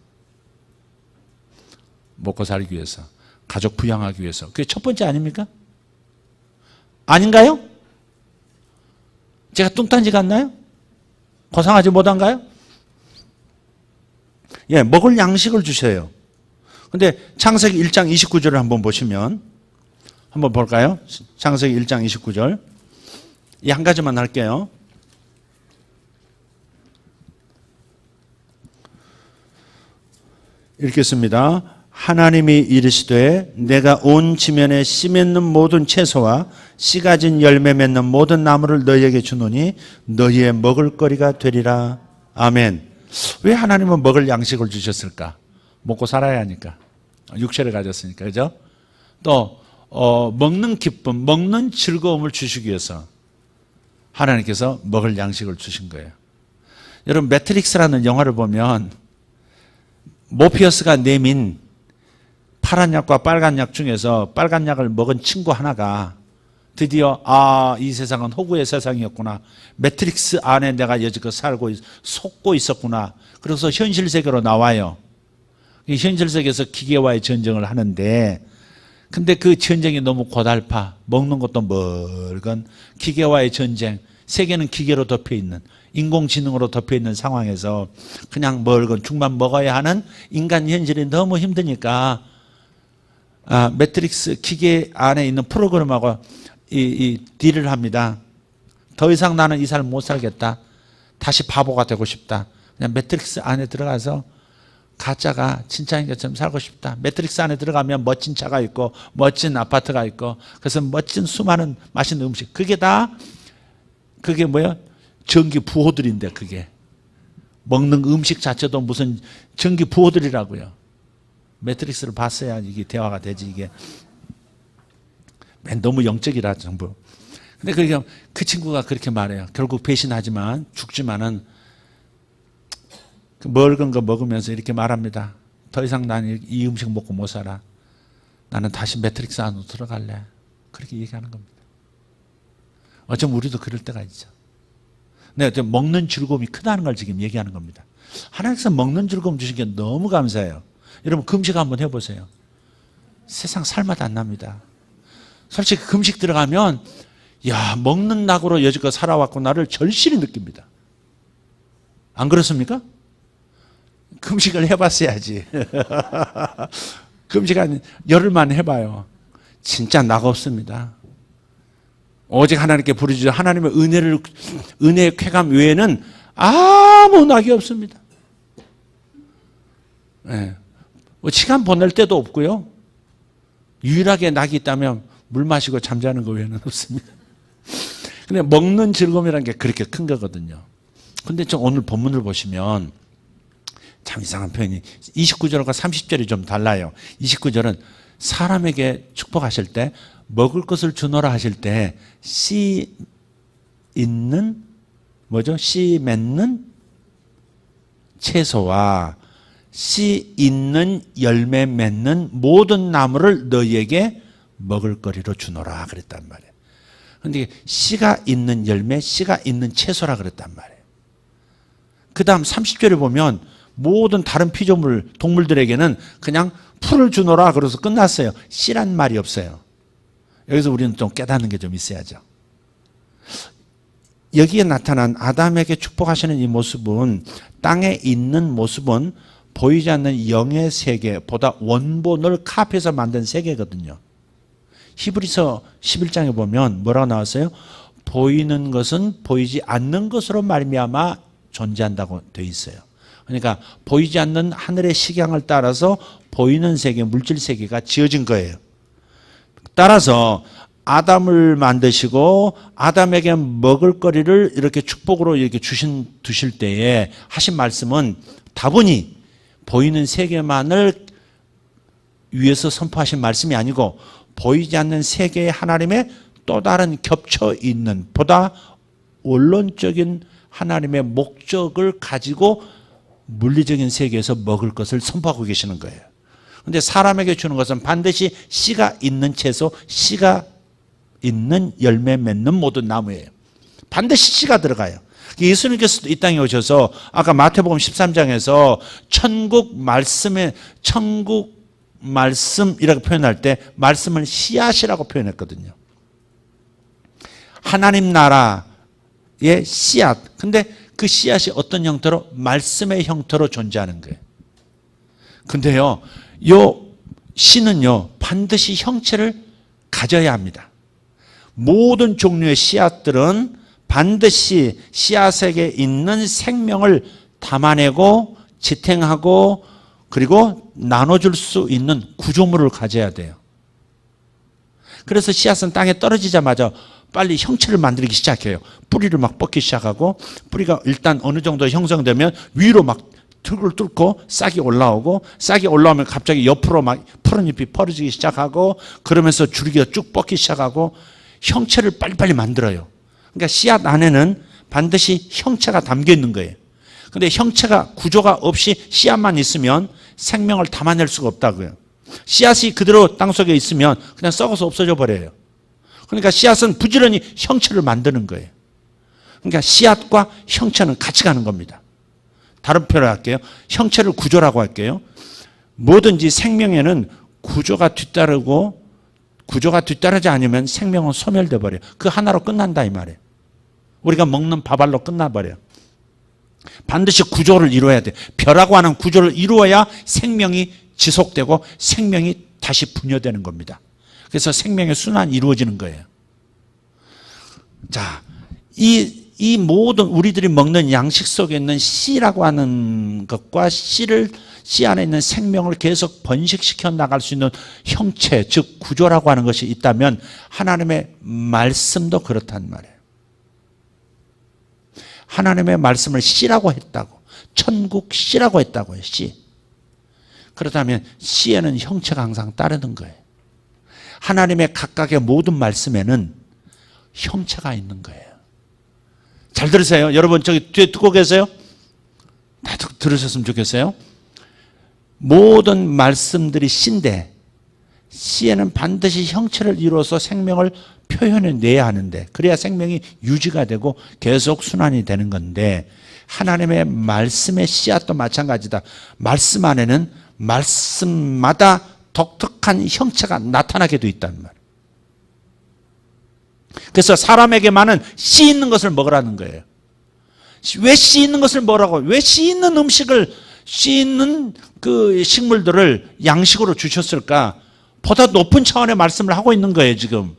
먹고 살기 위해서. 가족 부양하기 위해서. 그게 첫 번째 아닙니까? 아닌가요? 제가 뚱딴지 같나요? 고상하지 못한가요? 예, 먹을 양식을 주셔요. 근데 창세기 1장 29절을 한번 보시면 한번 볼까요? 창세기 1장 29절. 이 한 가지만 할게요. 읽겠습니다. 하나님이 이르시되 내가 온 지면에 씨 맺는 모든 채소와 씨 가진 열매 맺는 모든 나무를 너희에게 주노니 너희의 먹을 거리가 되리라. 아멘. 왜 하나님은 먹을 양식을 주셨을까? 먹고 살아야 하니까. 육체를 가졌으니까. 그죠? 또 먹는 기쁨, 먹는 즐거움을 주시기 위해서 하나님께서 먹을 양식을 주신 거예요. 여러분 매트릭스라는 영화를 보면 모피어스가 내민 파란 약과 빨간 약 중에서 빨간 약을 먹은 친구 하나가 드디어 이 세상은 호구의 세상이었구나. 매트릭스 안에 내가 여지껏 속고 있었구나. 그래서 현실 세계로 나와요. 현실 세계에서 기계와의 전쟁을 하는데 근데 그 전쟁이 너무 고달파. 먹는 것도 멀건 기계와의 전쟁. 세계는 기계로 덮여있는 인공지능으로 덮여있는 상황에서 그냥 멀건 죽만 먹어야 하는 인간 현실이 너무 힘드니까 매트릭스 기계 안에 있는 프로그램하고 이 딜을 합니다. 더 이상 나는 이 삶 못 살겠다. 다시 바보가 되고 싶다. 그냥 매트릭스 안에 들어가서 가짜가 진짜인 것처럼 살고 싶다. 매트릭스 안에 들어가면 멋진 차가 있고 멋진 아파트가 있고 그래서 멋진 수많은 맛있는 음식. 그게 뭐야? 전기 부호들인데 그게. 먹는 음식 자체도 무슨 전기 부호들이라고요. 매트릭스를 봤어야 이게 대화가 되지 이게. 너무 영적이라 전부. 근데 그 친구가 그렇게 말해요. 결국 배신하지만 죽지만은 그 먹은 거 먹으면서 이렇게 말합니다. 더 이상 나는 이 음식 먹고 못 살아. 나는 다시 매트릭스 안으로 들어갈래. 그렇게 얘기하는 겁니다. 어쩌면 우리도 그럴 때가 있죠. 네, 먹는 즐거움이 크다는 걸 지금 얘기하는 겁니다. 하나님께서 먹는 즐거움 주신 게 너무 감사해요. 여러분 금식 한번 해보세요. 세상 살맛 안 납니다. 솔직히 금식 들어가면 먹는 낙으로 여지껏 살아왔구나를 절실히 느낍니다. 안 그렇습니까? 금식을 해봤어야지. 금식 한 열흘만 해봐요. 진짜 낙 없습니다. 오직 하나님께 부르짖어 하나님의 은혜의 쾌감 외에는 아무 낙이 없습니다. 예. 뭐 시간 보낼 때도 없고요. 유일하게 낙이 있다면 물 마시고 잠자는 거 외에는 없습니다. 근데 먹는 즐거움이라는 게 그렇게 큰 거거든요. 근데 저 오늘 본문을 보시면 참 이상한 표현이 29절과 30절이 좀 달라요. 29절은 사람에게 축복하실 때 먹을 것을 주노라 하실 때 씨 있는 뭐죠? 씨 맺는 채소와 씨 있는 열매 맺는 모든 나무를 너희에게 먹을거리로 주노라 그랬단 말이에요. 그런데 씨가 있는 열매, 씨가 있는 채소라 그랬단 말이에요. 그 다음 30절에 보면 모든 다른 피조물, 동물들에게는 그냥 풀을 주노라 그래서 끝났어요. 씨란 말이 없어요. 여기서 우리는 좀 깨닫는 게 좀 있어야죠. 여기에 나타난 아담에게 축복하시는 이 모습은 땅에 있는 모습은 보이지 않는 영의 세계보다 원본을 카피해서 만든 세계거든요. 히브리서 11장에 보면 뭐라고 나왔어요? 보이는 것은 보이지 않는 것으로 말미암아 존재한다고 되어 있어요. 그러니까 보이지 않는 하늘의 식양을 따라서 보이는 세계, 물질 세계가 지어진 거예요. 따라서 아담을 만드시고 아담에게 먹을거리를 이렇게 축복으로 이렇게 두실 때에 하신 말씀은 다분히 보이는 세계만을 위해서 선포하신 말씀이 아니고 보이지 않는 세계의 하나님의 또 다른 겹쳐 있는 보다 원론적인 하나님의 목적을 가지고 물리적인 세계에서 먹을 것을 선포하고 계시는 거예요. 그런데 사람에게 주는 것은 반드시 씨가 있는 채소, 씨가 있는 열매 맺는 모든 나무예요. 반드시 씨가 들어가요. 예수님께서도 이 땅에 오셔서 아까 마태복음 13장에서 천국 말씀이라고 표현할 때 말씀을 씨앗이라고 표현했거든요. 하나님 나라의 씨앗. 근데 그 씨앗이 어떤 형태로? 말씀의 형태로 존재하는 거예요. 근데요, 요 씨는요, 반드시 형체를 가져야 합니다. 모든 종류의 씨앗들은 반드시 씨앗에게 있는 생명을 담아내고 지탱하고 그리고 나눠줄 수 있는 구조물을 가져야 돼요. 그래서 씨앗은 땅에 떨어지자마자 빨리 형체를 만들기 시작해요. 뿌리를 막 뻗기 시작하고 뿌리가 일단 어느 정도 형성되면 위로 막 흙을 뚫고 싹이 올라오고 싹이 올라오면 갑자기 옆으로 막 푸른 잎이 퍼지기 시작하고 그러면서 줄기가 쭉 뻗기 시작하고 형체를 빨리빨리 만들어요. 그러니까 씨앗 안에는 반드시 형체가 담겨 있는 거예요. 근데 형체가 구조가 없이 씨앗만 있으면 생명을 담아낼 수가 없다고요. 씨앗이 그대로 땅속에 있으면 그냥 썩어서 없어져 버려요. 그러니까 씨앗은 부지런히 형체를 만드는 거예요. 그러니까 씨앗과 형체는 같이 가는 겁니다. 다른 표현을 할게요. 형체를 구조라고 할게요. 뭐든지 생명에는 구조가 뒤따르지 않으면 생명은 소멸돼 버려요. 그 하나로 끝난다 이 말이에요. 우리가 먹는 밥알로 끝나버려요. 반드시 구조를 이루어야 돼요. 벼라고 하는 구조를 이루어야 생명이 지속되고 생명이 다시 분열되는 겁니다. 그래서 생명의 순환이 이루어지는 거예요. 자, 이 모든 우리들이 먹는 양식 속에 있는 씨라고 하는 것과 씨 안에 있는 생명을 계속 번식시켜 나갈 수 있는 형체, 즉 구조라고 하는 것이 있다면 하나님의 말씀도 그렇단 말이에요. 하나님의 말씀을 씨라고 했다고. 천국 씨라고 했다고요. 씨. 그렇다면 씨에는 형체가 항상 따르는 거예요. 하나님의 각각의 모든 말씀에는 형체가 있는 거예요. 잘 들으세요. 여러분 저기 뒤에 듣고 계세요? 다 들으셨으면 좋겠어요. 모든 말씀들이 씨인데 씨에는 반드시 형체를 이루어서 생명을 표현해내야 하는데 그래야 생명이 유지가 되고 계속 순환이 되는 건데 하나님의 말씀의 씨앗도 마찬가지다. 말씀 안에는 말씀마다 독특한 형체가 나타나게 돼 있단 말이에요. 그래서 사람에게만은 씨 있는 것을 먹으라는 거예요. 왜 씨 있는 것을 먹으라고? 왜 씨 있는 음식을, 씨 있는 그 식물들을 양식으로 주셨을까? 보다 높은 차원의 말씀을 하고 있는 거예요, 지금.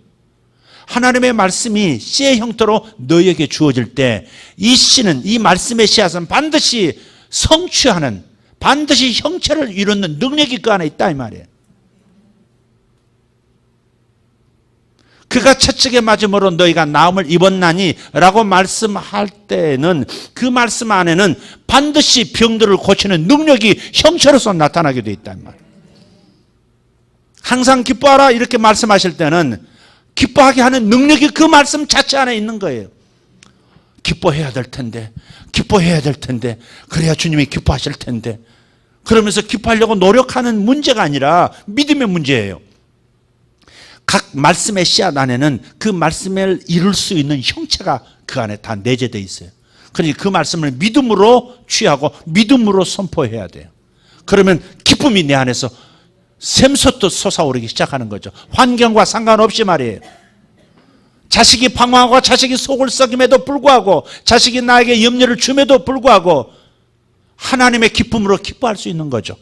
하나님의 말씀이 씨의 형태로 너희에게 주어질 때 이 씨는, 이 말씀의 씨앗은 반드시 성취하는, 반드시 형체를 이루는 능력이 그 안에 있다 이 말이에요. 그가 채찍에 맞음으로 너희가 나음을 입었나니 라고 말씀할 때는 그 말씀 안에는 반드시 병들을 고치는 능력이 형체로서 나타나게 돼 있단 말이에요. 항상 기뻐하라 이렇게 말씀하실 때는 기뻐하게 하는 능력이 그 말씀 자체 안에 있는 거예요. 기뻐해야 될 텐데, 기뻐해야 될 텐데, 그래야 주님이 기뻐하실 텐데, 그러면서 기뻐하려고 노력하는 문제가 아니라 믿음의 문제예요. 각 말씀의 씨앗 안에는 그 말씀을 이룰 수 있는 형체가 그 안에 다 내재되어 있어요. 그러니까 그 말씀을 믿음으로 취하고 믿음으로 선포해야 돼요. 그러면 기쁨이 내 안에서 샘솟듯 솟아오르기 시작하는 거죠. 환경과 상관없이 말이에요. 자식이 방황하고 자식이 속을 썩임에도 불구하고 자식이 나에게 염려를 줌에도 불구하고 하나님의 기쁨으로 기뻐할 수 있는 거죠.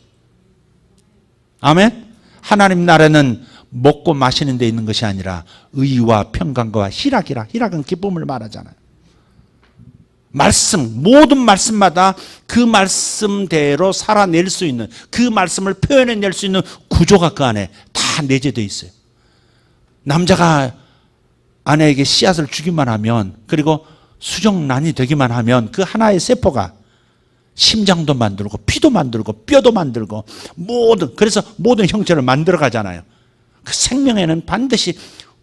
아멘? 하나님 나라는 먹고 마시는 데 있는 것이 아니라 의와 평강과 희락이라. 희락은 기쁨을 말하잖아요. 말씀, 모든 말씀마다 그 말씀대로 살아낼 수 있는, 그 말씀을 표현해낼 수 있는 구조가 그 안에 다 내재되어 있어요. 남자가 아내에게 씨앗을 주기만 하면, 그리고 수정란이 되기만 하면 그 하나의 세포가 심장도 만들고 피도 만들고 뼈도 만들고 그래서 모든 형체를 만들어 가잖아요. 그 생명에는 반드시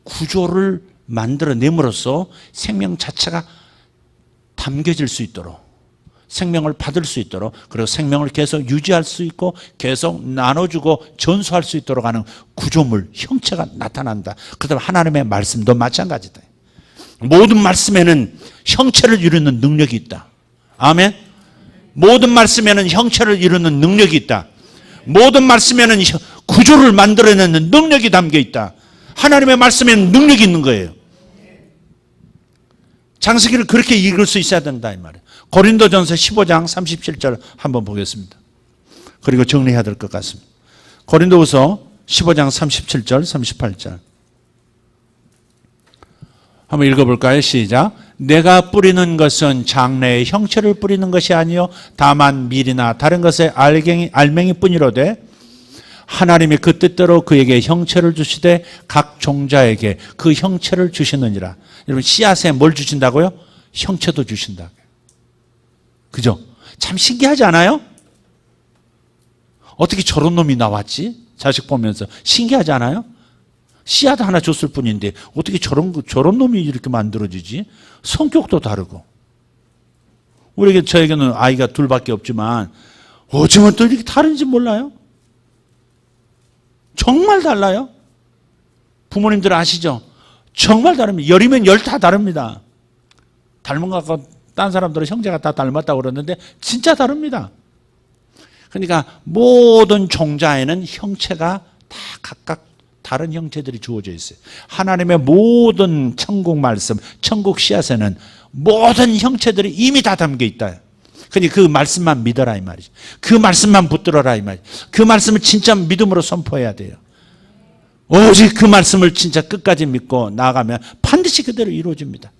구조를 만들어냄으로써 생명 자체가 담겨질 수 있도록, 생명을 받을 수 있도록, 그리고 생명을 계속 유지할 수 있고 계속 나눠주고 전수할 수 있도록 하는 구조물, 형체가 나타난다. 그다음 하나님의 말씀도 마찬가지다. 모든 말씀에는 형체를 이루는 능력이 있다. 아멘. 모든 말씀에는 형체를 이루는 능력이 있다. 모든 말씀에는 구조를 만들어내는 능력이 담겨 있다. 하나님의 말씀에는 능력이 있는 거예요. 창세기를 그렇게 읽을 수 있어야 된다 이 말이에요. 고린도전서 15장 37절 한번 보겠습니다. 그리고 정리해야 될 것 같습니다. 고린도후서 15장 37절 38절 한번 읽어볼까요? 시작. 내가 뿌리는 것은 장래의 형체를 뿌리는 것이 아니요 다만 밀이나 다른 것의 알맹이뿐이로되 하나님이 그 뜻대로 그에게 형체를 주시되 각 종자에게 그 형체를 주시느니라. 여러분 씨앗에 뭘 주신다고요? 형체도 주신다. 그죠? 참 신기하지 않아요? 어떻게 저런 놈이 나왔지? 자식 보면서 신기하지 않아요? 씨앗 하나 줬을 뿐인데 어떻게 저런 놈이 이렇게 만들어지지? 성격도 다르고. 저에게는 아이가 둘밖에 없지만 어쩌면 또 이렇게 다른지 몰라요? 정말 달라요. 부모님들 아시죠? 정말 다릅니다. 열이면 열 다 다릅니다. 닮은 것 같고 딴 사람들은 형제가 다 닮았다고 그러는데 진짜 다릅니다. 그러니까 모든 종자에는 형체가 다 각각 다른 형체들이 주어져 있어요. 하나님의 모든 천국 말씀, 천국 씨앗에는 모든 형체들이 이미 다 담겨 있다. 그러니 그 말씀만 믿어라 이 말이죠. 그 말씀만 붙들어라 이 말이죠. 그 말씀을 진짜 믿음으로 선포해야 돼요. 오직 그 말씀을 진짜 끝까지 믿고 나아가면 반드시 그대로 이루어집니다.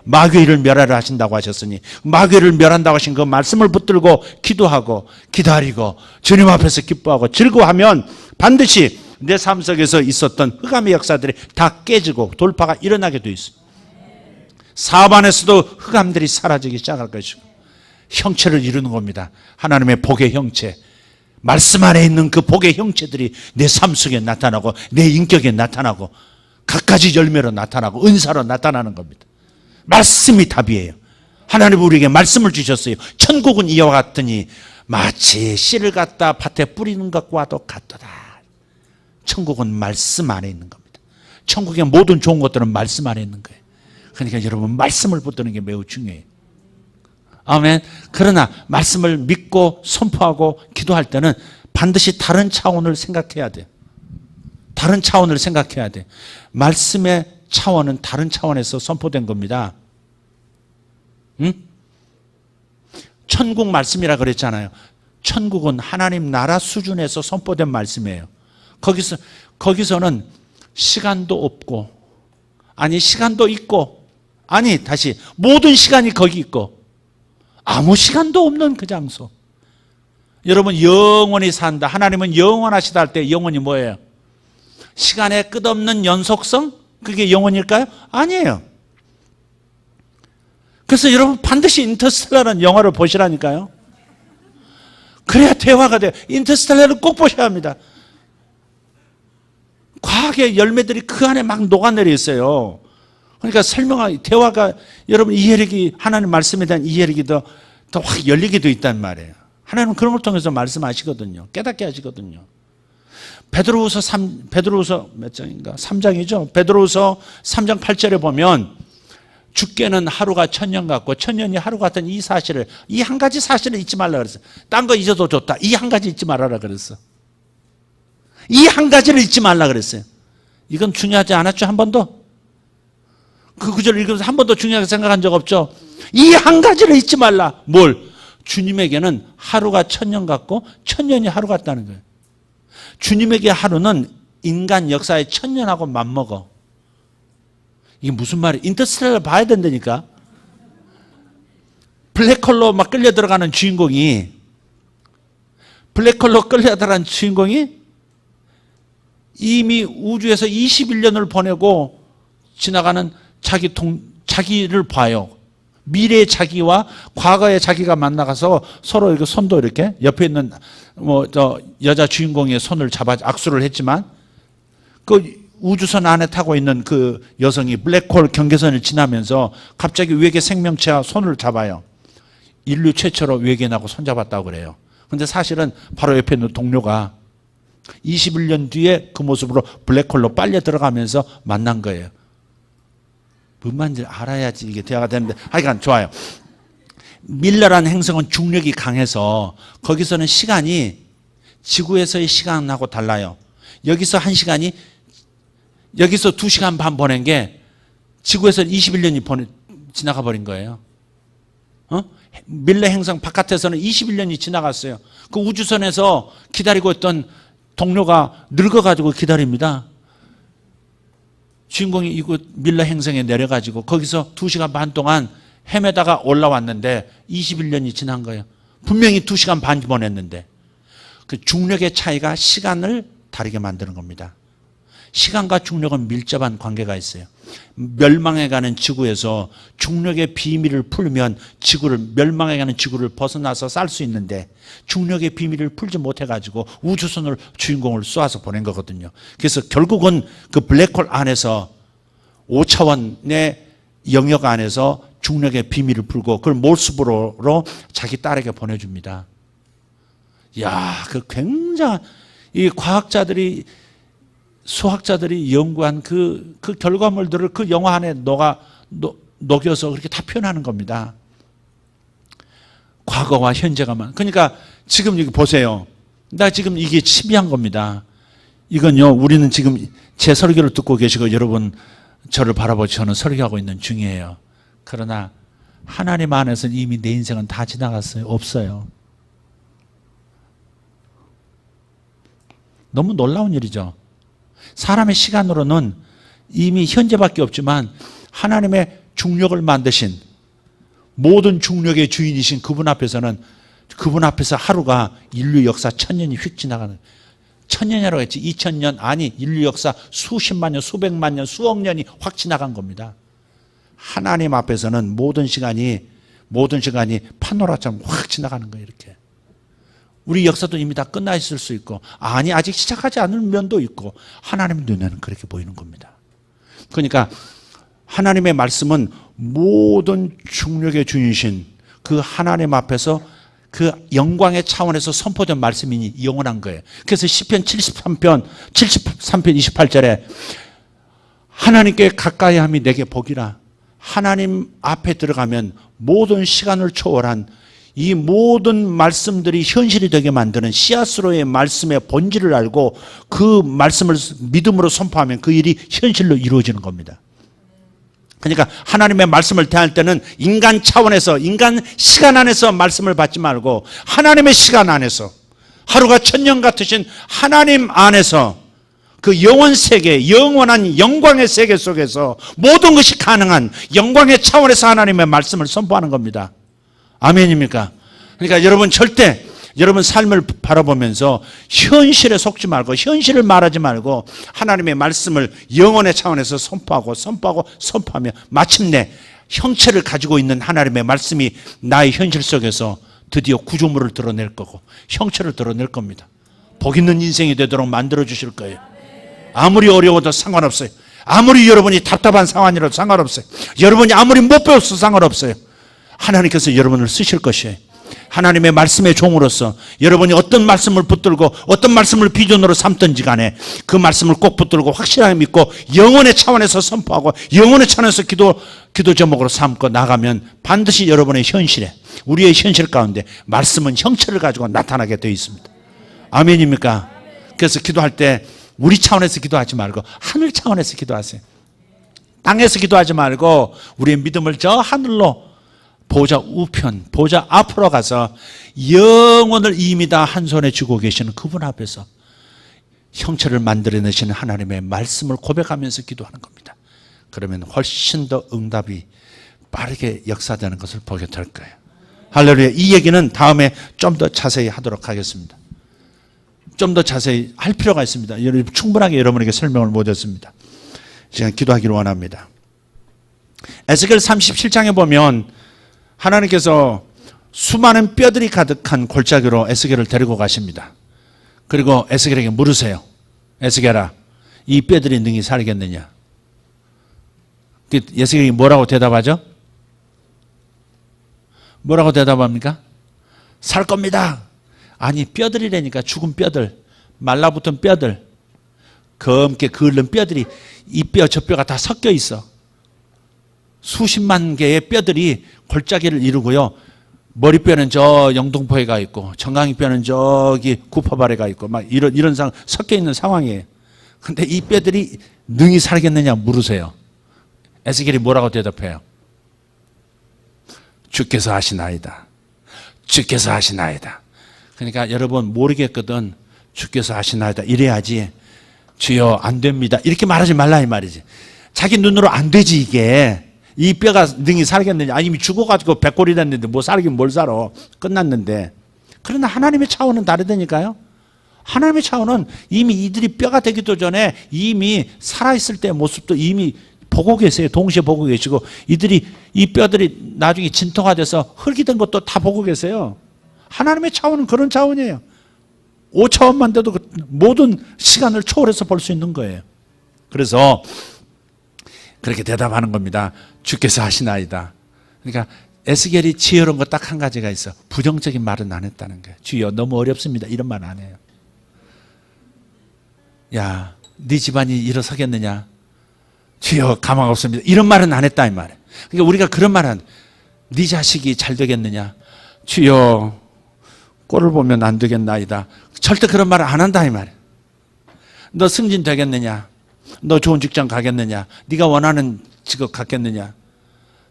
마귀를 멸하라 하신다고 하셨으니 마귀를 멸한다고 하신 그 말씀을 붙들고 기도하고 기다리고 주님 앞에서 기뻐하고 즐거워하면 반드시 내 삶 속에서 있었던 흑암의 역사들이 다 깨지고 돌파가 일어나게 돼 있어요. 사업 안에서도 흑암들이 사라지기 시작할 것이고 형체를 이루는 겁니다. 하나님의 복의 형체, 말씀 안에 있는 그 복의 형체들이 내 삶 속에 나타나고 내 인격에 나타나고 갖가지 열매로 나타나고 은사로 나타나는 겁니다. 말씀이 답이에요. 하나님 우리에게 말씀을 주셨어요. 천국은 이와 같으니 마치 씨를 갖다 밭에 뿌리는 것과도 같도다. 천국은 말씀 안에 있는 겁니다. 천국의 모든 좋은 것들은 말씀 안에 있는 거예요. 그러니까 여러분 말씀을 붙드는 게 매우 중요해요. 아멘. 그러나 말씀을 믿고 선포하고 기도할 때는 반드시 다른 차원을 생각해야 돼요. 다른 차원을 생각해야 돼요. 말씀의 차원은 다른 차원에서 선포된 겁니다. 응? 천국 말씀이라 그랬잖아요. 천국은 하나님 나라 수준에서 선포된 말씀이에요. 거기서는 시간도 없고, 아니 시간도 있고, 아니 다시 모든 시간이 거기 있고 아무 시간도 없는 그 장소. 여러분 영원히 산다. 하나님은 영원하시다 할 때 영원이 뭐예요? 시간의 끝없는 연속성? 그게 영원일까요? 아니에요. 그래서 여러분 반드시 인터스텔라라는 영화를 보시라니까요. 그래야 대화가 돼요. 인터스텔라를 꼭 보셔야 합니다. 과학의 열매들이 그 안에 막 녹아내려 있어요. 그러니까 대화가 여러분 이해력이 하나님 말씀에 대한 이해력이 더 확 열리게 돼 있단 말이에요. 하나님은 그런 걸 통해서 말씀하시거든요. 깨닫게 하시거든요. 베드로후서 몇 장인가? 3장이죠. 베드로후서 3장 8절에 보면 죽게는 하루가 천년 같고 천년이 하루 같은 이 사실을, 이 한 가지 사실을 잊지 말라 그랬어요. 딴 거 잊어도 좋다. 이 한 가지 잊지 말아라 그랬어. 이 한 가지를 잊지 말라 그랬어요. 이건 중요하지 않았죠? 한 번도? 그 구절을 읽으면서 한 번도 중요하게 생각한 적 없죠? 이 한 가지를 잊지 말라. 뭘? 주님에게는 하루가 천년 같고 천년이 하루 같다는 거예요. 주님에게 하루는 인간 역사의 천년하고 맞먹어. 이게 무슨 말이에요? 인터스텔라를 봐야 된다니까. 블랙홀로 막 끌려 들어가는 주인공이, 블랙홀로 끌려 들어간 주인공이 이미 우주에서 21년을 보내고 지나가는 자기를 봐요. 미래의 자기와 과거의 자기가 만나가서 서로 이렇게 손도 이렇게 옆에 있는 여자 주인공의 손을 잡아 악수를 했지만 그 우주선 안에 타고 있는 그 여성이 블랙홀 경계선을 지나면서 갑자기 외계 생명체와 손을 잡아요. 인류 최초로 외계인하고 손잡았다고 그래요. 근데 사실은 바로 옆에 있는 동료가 21년 뒤에 그 모습으로 블랙홀로 빨려 들어가면서 만난 거예요. 뭔 말인지 알아야지 이게 대화가 되는데, 하여간 좋아요. 밀러라는 행성은 중력이 강해서 거기서는 시간이 지구에서의 시간하고 달라요. 여기서 1시간이, 여기서 2시간 반 보낸 게 지구에서 21년이 지나가 버린 거예요. 밀러 행성 바깥에서는 21년이 지나갔어요. 그 우주선에서 기다리고 있던 동료가 늙어가지고 기다립니다. 주인공이 이곳 밀러 행성에 내려가지고 거기서 2시간 반 동안 헤매다가 올라왔는데 21년이 지난 거예요. 분명히 2시간 반 보냈는데 그 중력의 차이가 시간을 다르게 만드는 겁니다. 시간과 중력은 밀접한 관계가 있어요. 멸망해가는 지구에서 중력의 비밀을 풀면 멸망해가는 지구를 벗어나서 살 수 있는데 중력의 비밀을 풀지 못해가지고 우주선을 주인공을 쏘아서 보낸 거거든요. 그래서 결국은 그 블랙홀 안에서 5차원의 영역 안에서 중력의 비밀을 풀고 그걸 몰수부로 자기 딸에게 보내줍니다. 이야, 그 굉장한 이 과학자들이 수학자들이 연구한 그 결과물들을 그 영화 안에 녹여서 그렇게 다 표현하는 겁니다. 과거와 현재가만. 그러니까 지금 여기 보세요. 나 지금 이게 신비한 겁니다. 이건요, 우리는 지금 제 설교를 듣고 계시고 여러분 저를 바라보고 저는 설교하고 있는 중이에요. 그러나 하나님 안에서는 이미 내 인생은 다 지나갔어요. 없어요. 너무 놀라운 일이죠. 사람의 시간으로는 이미 현재밖에 없지만 하나님의 중력을 만드신 모든 중력의 주인이신 그분 앞에서는 그분 앞에서 하루가 인류 역사 1000년이 휙 지나가는, 1000년이라고 했지 2000년 아니 인류 역사 수십만 년 수백만 년 수억 년이 확 지나간 겁니다. 하나님 앞에서는 모든 시간이 파노라처럼 확 지나가는 거예요. 이렇게 우리 역사도 이미 다 끝나 있을 수 있고 아니 아직 시작하지 않은 면도 있고 하나님 눈에는 그렇게 보이는 겁니다. 그러니까 하나님의 말씀은 모든 중력의 주인이신 그 하나님 앞에서 그 영광의 차원에서 선포된 말씀이니 영원한 거예요. 그래서 시편 73편 28절에 하나님께 가까이 함이 내게 복이라. 하나님 앞에 들어가면 모든 시간을 초월한 이 모든 말씀들이 현실이 되게 만드는 씨앗으로의 말씀의 본질을 알고 그 말씀을 믿음으로 선포하면 그 일이 현실로 이루어지는 겁니다. 그러니까 하나님의 말씀을 대할 때는 인간 차원에서 인간 시간 안에서 말씀을 받지 말고 하나님의 시간 안에서 하루가 1000년 같으신 하나님 안에서 그 영원 세계, 영원한 영광의 세계 속에서 모든 것이 가능한 영광의 차원에서 하나님의 말씀을 선포하는 겁니다. 아멘입니까? 그러니까 여러분 절대 여러분 삶을 바라보면서 현실에 속지 말고 현실을 말하지 말고 하나님의 말씀을 영혼의 차원에서 선포하며 마침내 형체를 가지고 있는 하나님의 말씀이 나의 현실 속에서 드디어 구조물을 드러낼 거고 형체를 드러낼 겁니다. 복 있는 인생이 되도록 만들어 주실 거예요. 아무리 어려워도 상관없어요. 아무리 여러분이 답답한 상황이라도 상관없어요. 여러분이 아무리 못 배웠어도 상관없어요. 하나님께서 여러분을 쓰실 것이에요. 하나님의 말씀의 종으로서 여러분이 어떤 말씀을 붙들고 어떤 말씀을 비전으로 삼든지 간에 그 말씀을 꼭 붙들고 확실하게 믿고 영혼의 차원에서 선포하고 영혼의 차원에서 기도 제목으로 삼고 나가면 반드시 여러분의 현실에 우리의 현실 가운데 말씀은 형체를 가지고 나타나게 되어 있습니다. 아멘입니까? 그래서 기도할 때 우리 차원에서 기도하지 말고 하늘 차원에서 기도하세요. 땅에서 기도하지 말고 우리의 믿음을 저 하늘로 보좌 우편, 보좌 앞으로 가서 영혼을 이미 다 한 손에 쥐고 계시는 그분 앞에서 형체를 만들어내시는 하나님의 말씀을 고백하면서 기도하는 겁니다. 그러면 훨씬 더 응답이 빠르게 역사되는 것을 보게 될 거예요. 할렐루야. 이 얘기는 다음에 좀 더 자세히 하도록 하겠습니다. 좀 더 자세히 할 필요가 있습니다. 충분하게 여러분에게 설명을 못 했습니다. 지금 기도하기를 원합니다. 에스겔 37장에 보면 하나님께서 수많은 뼈들이 가득한 골짜기로 에스겔을 데리고 가십니다. 그리고 에스겔에게 물으세요. 에스겔아, 이 뼈들이 능히 살겠느냐? 에스겔이 뭐라고 대답하죠? 뭐라고 대답합니까? 살 겁니다. 아니, 뼈들이라니까. 죽은 뼈들, 말라붙은 뼈들, 검게 그을른 뼈들이 이 뼈 저 뼈가 다 섞여 있어. 수십만 개의 뼈들이 골짜기를 이루고요. 머리뼈는 저 영등포에 가 있고 정강이뼈는 저기 구파발에 가 있고 막 이런 상황 섞여 있는 상황이에요. 근데 이 뼈들이 능히 살겠느냐 물으세요. 에스겔이 뭐라고 대답해요? 주께서 하시나이다. 주께서 하시나이다. 그러니까 여러분 모르겠거든. 주께서 하시나이다. 이래야지. 주여 안 됩니다. 이렇게 말하지 말라 이 말이지. 자기 눈으로 안 되지 이게. 이 뼈가 능히 살겠느냐. 아니 이미 죽어가지고 백골이 됐는데 뭐 살긴 뭘 살아. 끝났는데. 그러나 하나님의 차원은 다르다니까요. 하나님의 차원은 이미 이들이 뼈가 되기도 전에 이미 살아있을 때의 모습도 이미 보고 계세요. 동시에 보고 계시고 이들이 이 뼈들이 나중에 진토가 돼서 흙이 된 것도 다 보고 계세요. 하나님의 차원은 그런 차원이에요. 5차원만 돼도 모든 시간을 초월해서 볼 수 있는 거예요. 그래서 그렇게 대답하는 겁니다. 주께서 하시나이다. 그러니까 에스겔이 지혜로운 거 딱 한 가지가 있어. 부정적인 말은 안 했다는 거예요. 주여 너무 어렵습니다. 이런 말 안 해요. 야, 네 집안이 일어서겠느냐? 주여 가망 없습니다. 이런 말은 안 했다 이 말이에요. 그러니까 우리가 그런 말은 네 자식이 잘 되겠느냐? 주여 꼴을 보면 안 되겠나이다. 절대 그런 말을 안 한다 이 말이에요. 너 승진 되겠느냐? 너 좋은 직장 가겠느냐? 네가 원하는 직업 갖겠느냐?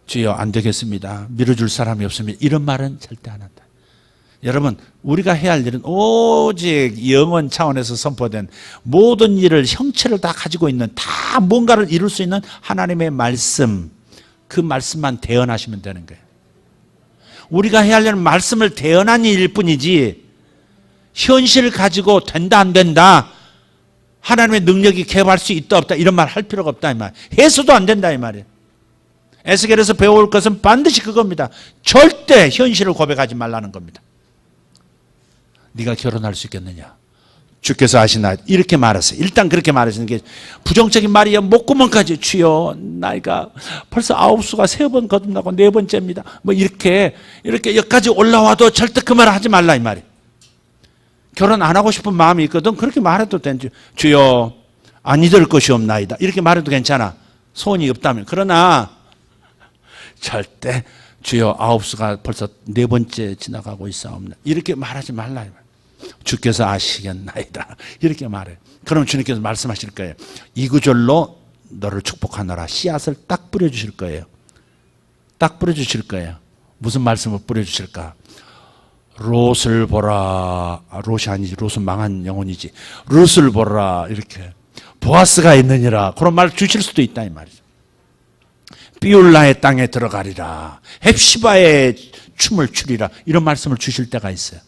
주여 안 되겠습니다. 밀어줄 사람이 없습니다. 이런 말은 절대 안 한다. 여러분 우리가 해야 할 일은 오직 영원 차원에서 선포된 모든 일을 형체를 다 가지고 있는 다 뭔가를 이룰 수 있는 하나님의 말씀, 그 말씀만 대언하시면 되는 거예요. 우리가 해야 할 일은 말씀을 대언하는 일일 뿐이지 현실을 가지고 된다 안 된다, 하나님의 능력이 개발할 수 있다 없다 이런 말 할 필요가 없다 이 말. 해서도 안 된다 이 말이에요. 에스겔에서 배울 것은 반드시 그겁니다. 절대 현실을 고백하지 말라는 겁니다. 네가 결혼할 수 있겠느냐? 주께서 하시나 이렇게 말하세요. 일단 그렇게 말하시는 게 부정적인 말이야. 목구멍까지 주여 나이가 벌써 9수가 3번 거듭나고 4번째입니다. 뭐 이렇게 여기까지 올라와도 절대 그 말을 하지 말라 이 말이에요. 결혼 안 하고 싶은 마음이 있거든. 그렇게 말해도 된지. 주여 안 잊을 것이 없나이다. 이렇게 말해도 괜찮아. 소원이 없다면. 그러나 절대 주여 9수가 벌써 4번째 지나가고 있사옵니다. 이렇게 말하지 말라. 주께서 아시겠나이다. 이렇게 말해요. 그럼 주님께서 말씀하실 거예요. 이 구절로 너를 축복하노라. 씨앗을 딱 뿌려주실 거예요. 딱 뿌려주실 거예요. 무슨 말씀을 뿌려주실까? 롯을 보라. 롯이 아니지. 롯은 망한 영혼이지. 롯을 보라. 이렇게. 보아스가 있느니라. 그런 말 주실 수도 있다 이 말이죠. 비올라의 땅에 들어가리라. 헵시바의 춤을 추리라. 이런 말씀을 주실 때가 있어요.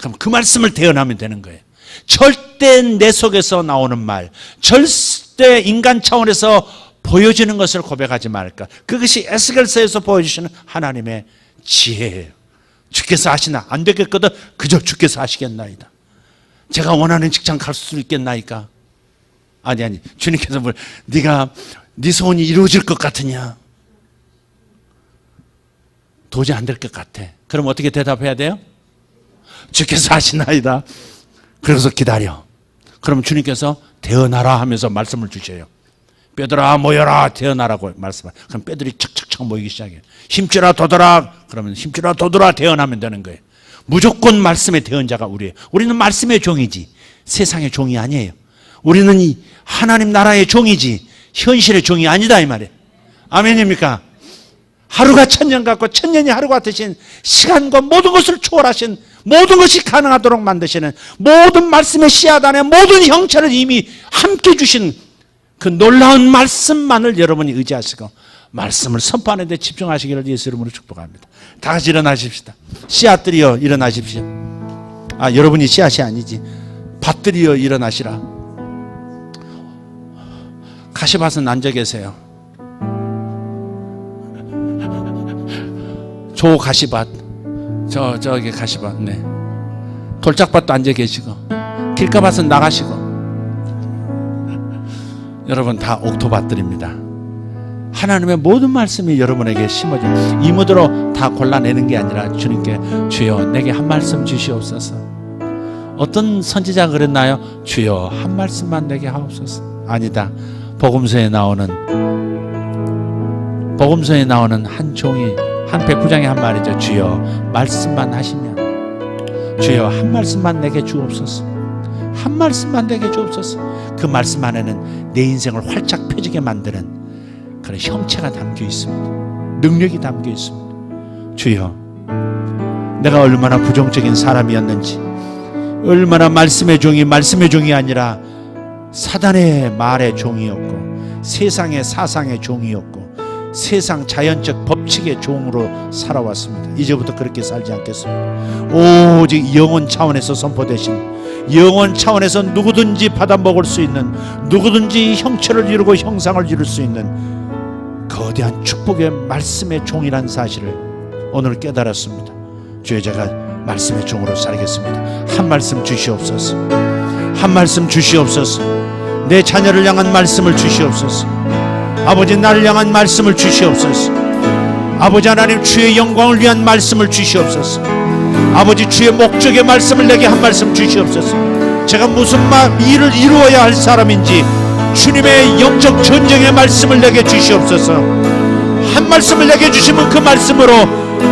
그럼 그 말씀을 대언하면 되는 거예요. 절대 내 속에서 나오는 말, 절대 인간 차원에서 보여지는 것을 고백하지 말까. 그것이 에스겔서에서 보여주시는 하나님의 지혜예요. 주께서 하시나 안 되겠거든 그저 주께서 하시겠나이다. 제가 원하는 직장 갈 수 있겠나이까. 아니 주님께서 네가 네 소원이 이루어질 것 같으냐. 도저히 안 될 것 같아. 그럼 어떻게 대답해야 돼요? 주께서 하시나이다. 그래서 기다려. 그럼 주님께서 대언하라 하면서 말씀을 주셔요. 빼들아 모여라 대언하라고 말씀을. 그럼 빼들이 착착착 모이기 시작해요. 힘주라 돋아라. 그러면 힘주라 돋아라 대언하면 되는 거예요. 무조건 말씀의 대언자가 우리예요. 우리는 말씀의 종이지 세상의 종이 아니에요. 우리는 이 하나님 나라의 종이지 현실의 종이 아니다 이 말이에요. 아멘입니까? 하루가 천년 같고 천년이 하루 같으신 시간과 모든 것을 초월하신 모든 것이 가능하도록 만드시는 모든 말씀의 씨앗 안에 모든 형체를 이미 함께 주신 그 놀라운 말씀만을 여러분이 의지하시고 말씀을 선포하는 데 집중하시기를 예수 이름으로 축복합니다. 다 같이 일어나십시다. 씨앗들이여 일어나십시오. 여러분이 씨앗이 아니지. 밭들이여 일어나시라. 가시밭은 앉아 계세요. 조 가시밭, 저기 가시밭, 네. 돌짝밭도 앉아 계시고, 길가밭은 나가시고, 여러분 다 옥토밭들입니다. 하나님의 모든 말씀이 여러분에게 심어져 이무대로 다 골라내는 게 아니라 주님께 주여 내게 한 말씀 주시옵소서. 어떤 선지자가 그랬나요? 주여 한 말씀만 내게 하옵소서. 아니다. 복음서에 나오는 한 종이 한 백부장의 한 말이죠. 주여 말씀만 하시면 주여 한 말씀만 내게 주옵소서. 한 말씀만 내게 주옵소서. 그 말씀 안에는 내 인생을 활짝 펴지게 만드는 그런 형체가 담겨 있습니다. 능력이 담겨 있습니다. 주여 내가 얼마나 부정적인 사람이었는지, 얼마나 말씀의 종이 아니라 사단의 말의 종이었고 세상의 사상의 종이었고 세상 자연적 법칙의 종으로 살아왔습니다. 이제부터 그렇게 살지 않겠습니다. 오직 영혼 차원에서 선포되신, 영혼 차원에서 누구든지 받아먹을 수 있는, 누구든지 형체를 이루고 형상을 이룰 수 있는 거대한 축복의 말씀의 종이란 사실을 오늘 깨달았습니다. 주여 제가 말씀의 종으로 살겠습니다. 한 말씀 주시옵소서. 한 말씀 주시옵소서. 내 자녀를 향한 말씀을 주시옵소서. 아버지 나를 향한 말씀을 주시옵소서. 아버지 하나님 주의 영광을 위한 말씀을 주시옵소서. 아버지 주의 목적의 말씀을 내게 한 말씀 주시옵소서. 제가 무슨 일을 이루어야 할 사람인지 주님의 영적 전쟁의 말씀을 내게 주시옵소서. 한 말씀을 내게 주시면 그 말씀으로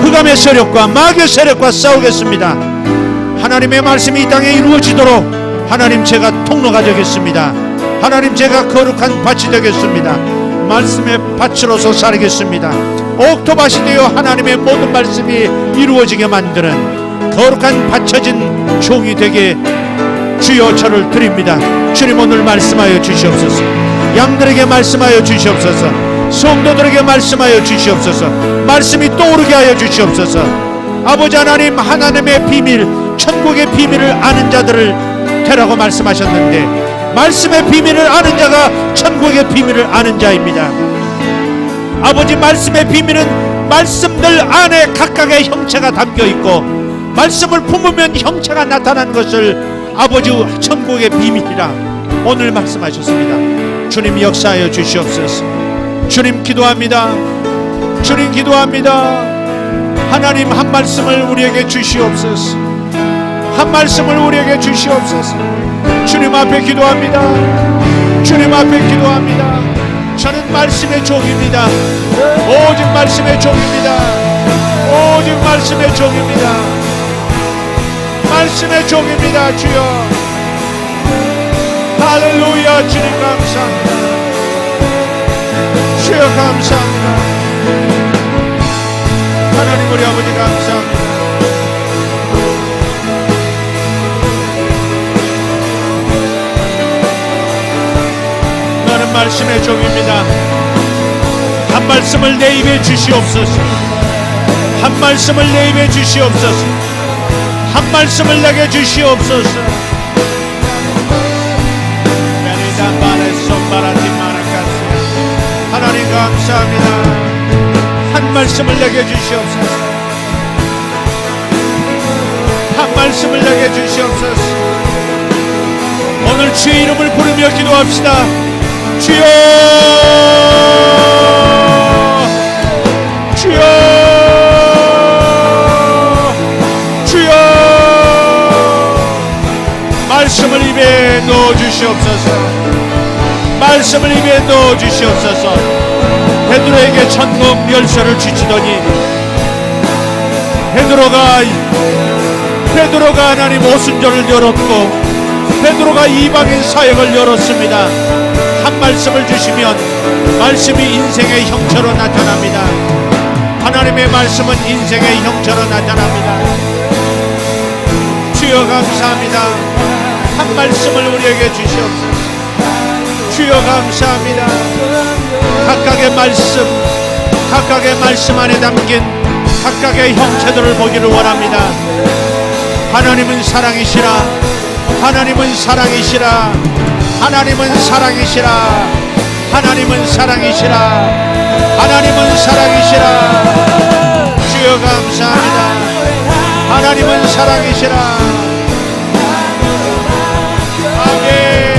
흑암의 세력과 마귀의 세력과 싸우겠습니다. 하나님의 말씀이 이 땅에 이루어지도록 하나님 제가 통로가 되겠습니다. 하나님 제가 거룩한 밭이 되겠습니다. 말씀의 밭으로서 살겠습니다. 옥토밭이 되어 하나님의 모든 말씀이 이루어지게 만드는 거룩한 받쳐진 종이 되게 주여 저를 드립니다. 주님 오늘 말씀하여 주시옵소서. 양들에게 말씀하여 주시옵소서. 성도들에게 말씀하여 주시옵소서. 말씀이 떠오르게 하여 주시옵소서. 아버지 하나님, 하나님의 비밀, 천국의 비밀을 아는 자들을 되라고 말씀하셨는데 말씀의 비밀을 아는 자가 천국의 비밀을 아는 자입니다. 아버지, 말씀의 비밀은 말씀들 안에 각각의 형체가 담겨 있고 말씀을 품으면 형체가 나타나는 것을 아버지 천국의 비밀이라 오늘 말씀하셨습니다. 주님 역사하여 주시옵소서. 주님 기도합니다. 주님 기도합니다. 하나님 한 말씀을 우리에게 주시옵소서. 한 말씀을 우리에게 주시옵소서. 주님 앞에 기도합니다. 주님 앞에 기도합니다. 저는 말씀의 종입니다. 오직 말씀의 종입니다. 오직 말씀의 종입니다. 말씀의 종입니다. 주여 할렐루야. 주님 감사합니다. 주여 감사합니다. 하나님 우리 아버지 감사합니다. 나는 말씀의 종입니다. 한 말씀을 내 입에 주시옵소서. 한 말씀을 내 입에 주시옵소서. 한 말씀을 내게 주시옵소서. 하나님 감사합니다. 한 말씀을 내게 주시옵소서. 한 말씀을 내게 주시옵소서. 오늘 주의 이름을 부르며 기도합시다. 주여, 주여, 주여. 말씀을 입에 넣어 주시옵소서. 말씀을 입에 넣어 주시옵소서. 베드로에게 천국 열쇠를 주시더니 베드로가 하나님 오순절을 열었고 베드로가 이방인 사역을 열었습니다. 한 말씀을 주시면 말씀이 인생의 형체로 나타납니다. 하나님의 말씀은 인생의 형체로 나타납니다. 주여 감사합니다. 한 말씀을 우리에게 주시옵소서. 주여 감사합니다. 각각의 말씀 안에 담긴 각각의 형체들을 보기를 원합니다. 하나님은 사랑이시라. 하나님은 사랑이시라. 하나님은 사랑이시라. 하나님은 사랑이시라. 하나님은 사랑이시라. 주여 감사합니다. 하나님은 사랑이시라. 아멘.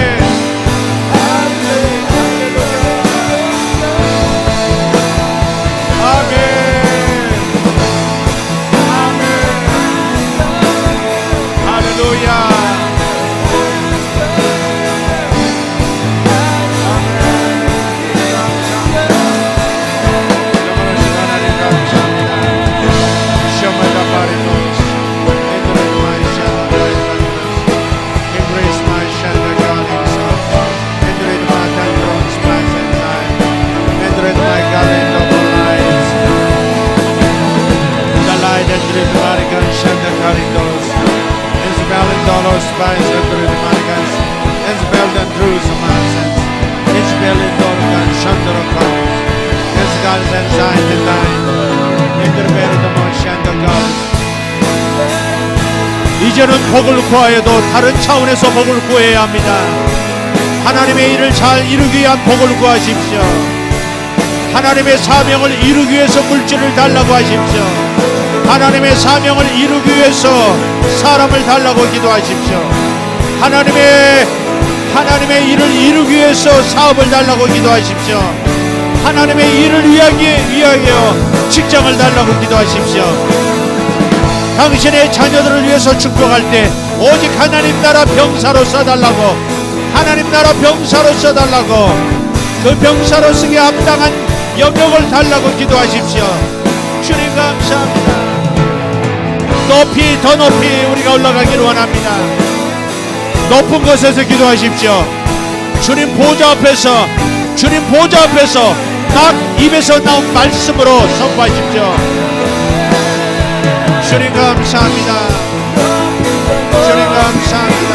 이제는 복을 구하여도 다른 차원에서 복을 구해야 합니다. 하나님의 일을 잘 이루기 위한 복을 구하십시오. 하나님의 사명을 이루기 위해서 물질을 달라고 하십시오. 하나님의 사명을 이루기 위해서 사람을 달라고 기도하십시오. 하나님의 일을 이루기 위해서 사업을 달라고 기도하십시오. 하나님의 일을 위하여 직장을 달라고 기도하십시오. 당신의 자녀들을 위해서 축복할 때 오직 하나님 나라 병사로 써달라고, 하나님 나라 병사로 써달라고, 그 병사로 쓰기에 합당한 영역을 달라고 기도하십시오. 주님 감사합니다. 높이 더 높이 우리가 올라가기를 원합니다. 높은 곳에서 기도하십시오. 주님 보좌 앞에서 막 입에서 나온 말씀으로 선포하십시오. 주님 감사합니다. 주님 감사합니다.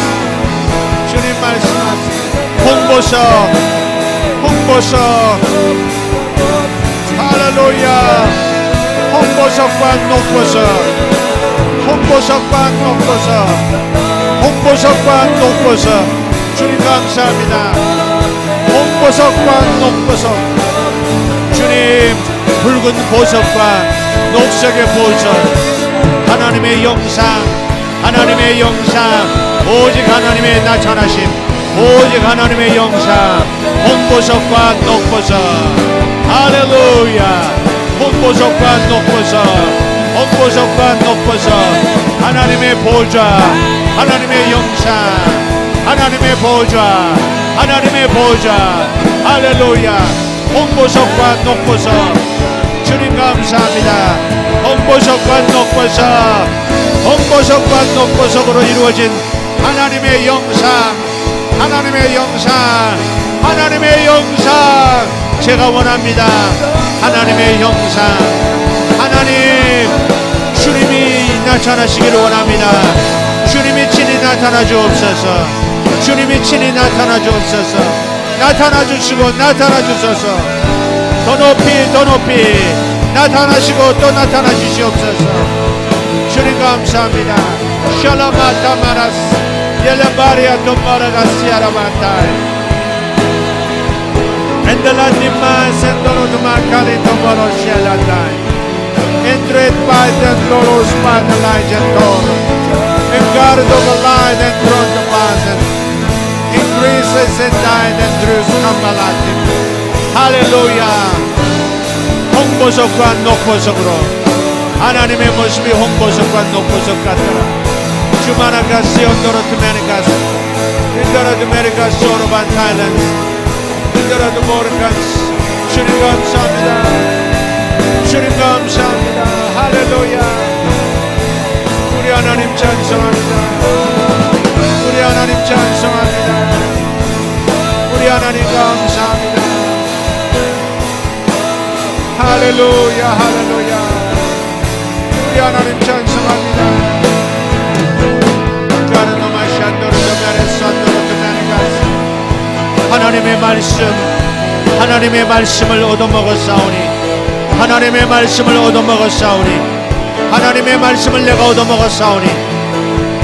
주님 말씀하십니다. 홍보석 할렐루야. 홍보석과 녹보석 주님 감사합니다. 홍보석과 녹보석 주님 붉은 보석과 녹색의 보석 하나님의 영상 오직 하나님의 나타나심 오직 하나님의 영상 홍보석과 녹보석 할렐루야. 홍보석과 녹보석 하나님의 보좌 하나님의 영상 하나님의 보좌 할렐루야. 홍보석과 녹보석 주님 감사합니다. 홍보석과 녹보석으로 이루어진 하나님의 영상 제가 원합니다. 하나님의 영상 하나님 주님이 나타나시기를 원합니다. 주님이 친히 나타나 주옵소서. 나타나 주소서. 더 높이 나타나시고 또 나타나 주시옵소서. 주님 주님 감사합니다. 샬라마타 마라스 옐레바리아 도마라가시아라마타이 엔델라니마 센도로드마카리 도마로시알라타이 Entret Biden Loros Padalajan Toro. Engardo Malay and Tron the Mazen. Increases and died and Drus Kamalatin. Hallelujah. 홍보석과 녹보석으로 하나님의 모습이 홍보석과 녹보석 같더라. 주마나가시 온도로트메니가스 인도로트메니가스 오로반 타일랜드 인도로트모르가스 주님 감사합니다. 주님 감사합니다. 할렐루야. 우리 하나님 찬송합니다. 우리 하나님 찬송합니다. 우리 하나님 감사합니다. 할렐루야 할렐루야. 우리 하나님 찬송합니다. 하나님의 말씀을 얻어먹었사오니 하나님의 말씀을 얻어먹었사오니 하나님의 말씀을 내가 얻어먹었사오니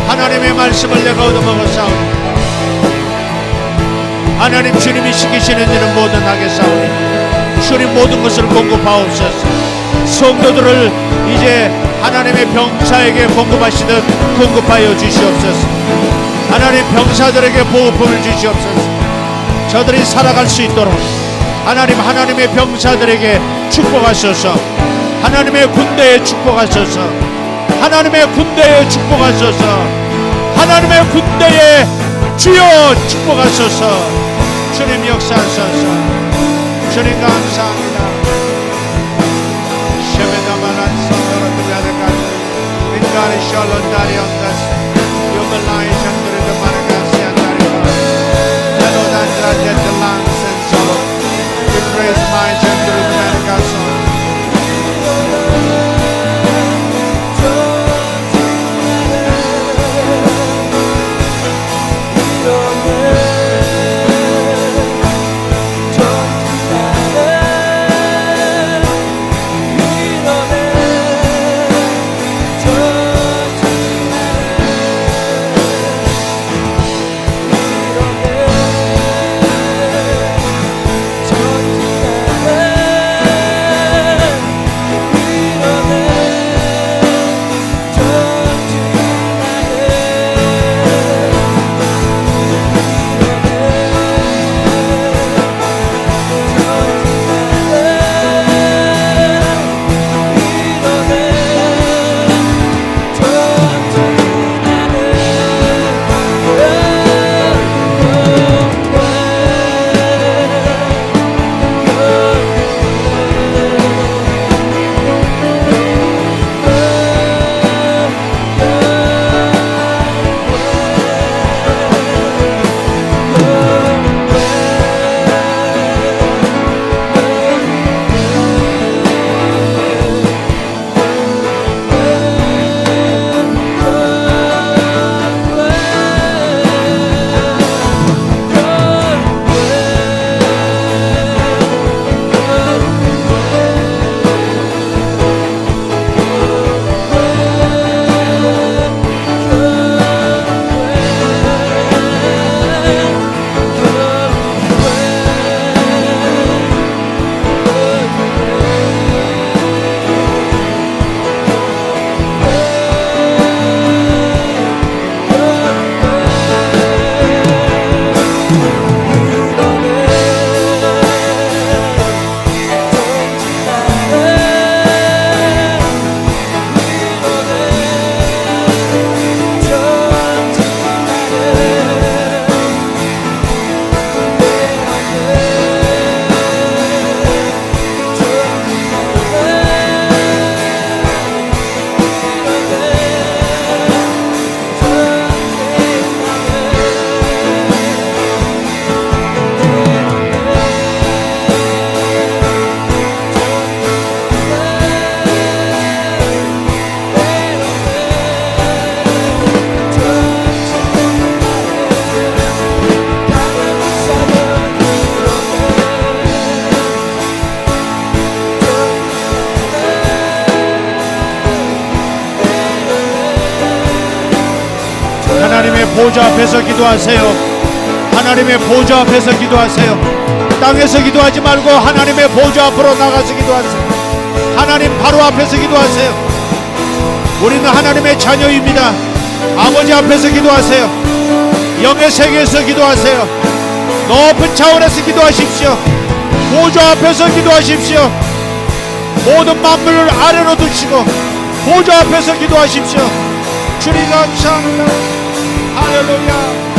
하나님의 말씀을 내가 얻어먹었사오니 하나님 주님이 시키시는 일은 뭐든 하겠사오니 주님 모든 것을 공급하옵소서. 성도들을 이제 하나님의 병사에게 공급하시듯 공급하여 주시옵소서. 하나님 병사들에게 보호품을 주시옵소서. 저들이 살아갈 수 있도록 하나님의 병사들에게 축복하소서. 하나님의 군대에 축복하소서. 하나님의 군대에 축복하소서. 하나님의 군대에 주여 축복하소서. 주님 역사하소서. 주님 감사합니다. 셰메다바란 선더러드베르가스 인가리 샬론다리 온다스 요벨라이 샨드르드 마르가시 안다리가 헬로단드라 제틀란스 엔솔로 We praise my 샨드르드 마르가스 하나님의 보좌 앞에서 기도하세요. 하나님의 보좌 앞에서 기도하세요. 땅에서 기도하지 말고 하나님의 보좌 앞으로 나가서 기도하세요. 하나님 바로 앞에서 기도하세요. 우리는 하나님의 자녀입니다. 아버지 앞에서 기도하세요. 영의 세계에서 기도하세요. 높은 차원에서 기도하십시오. 보좌 앞에서 기도하십시오. 모든 만물을 아래로 두시고 보좌 앞에서 기도하십시오. 주님 감사합니다. 할렐루야.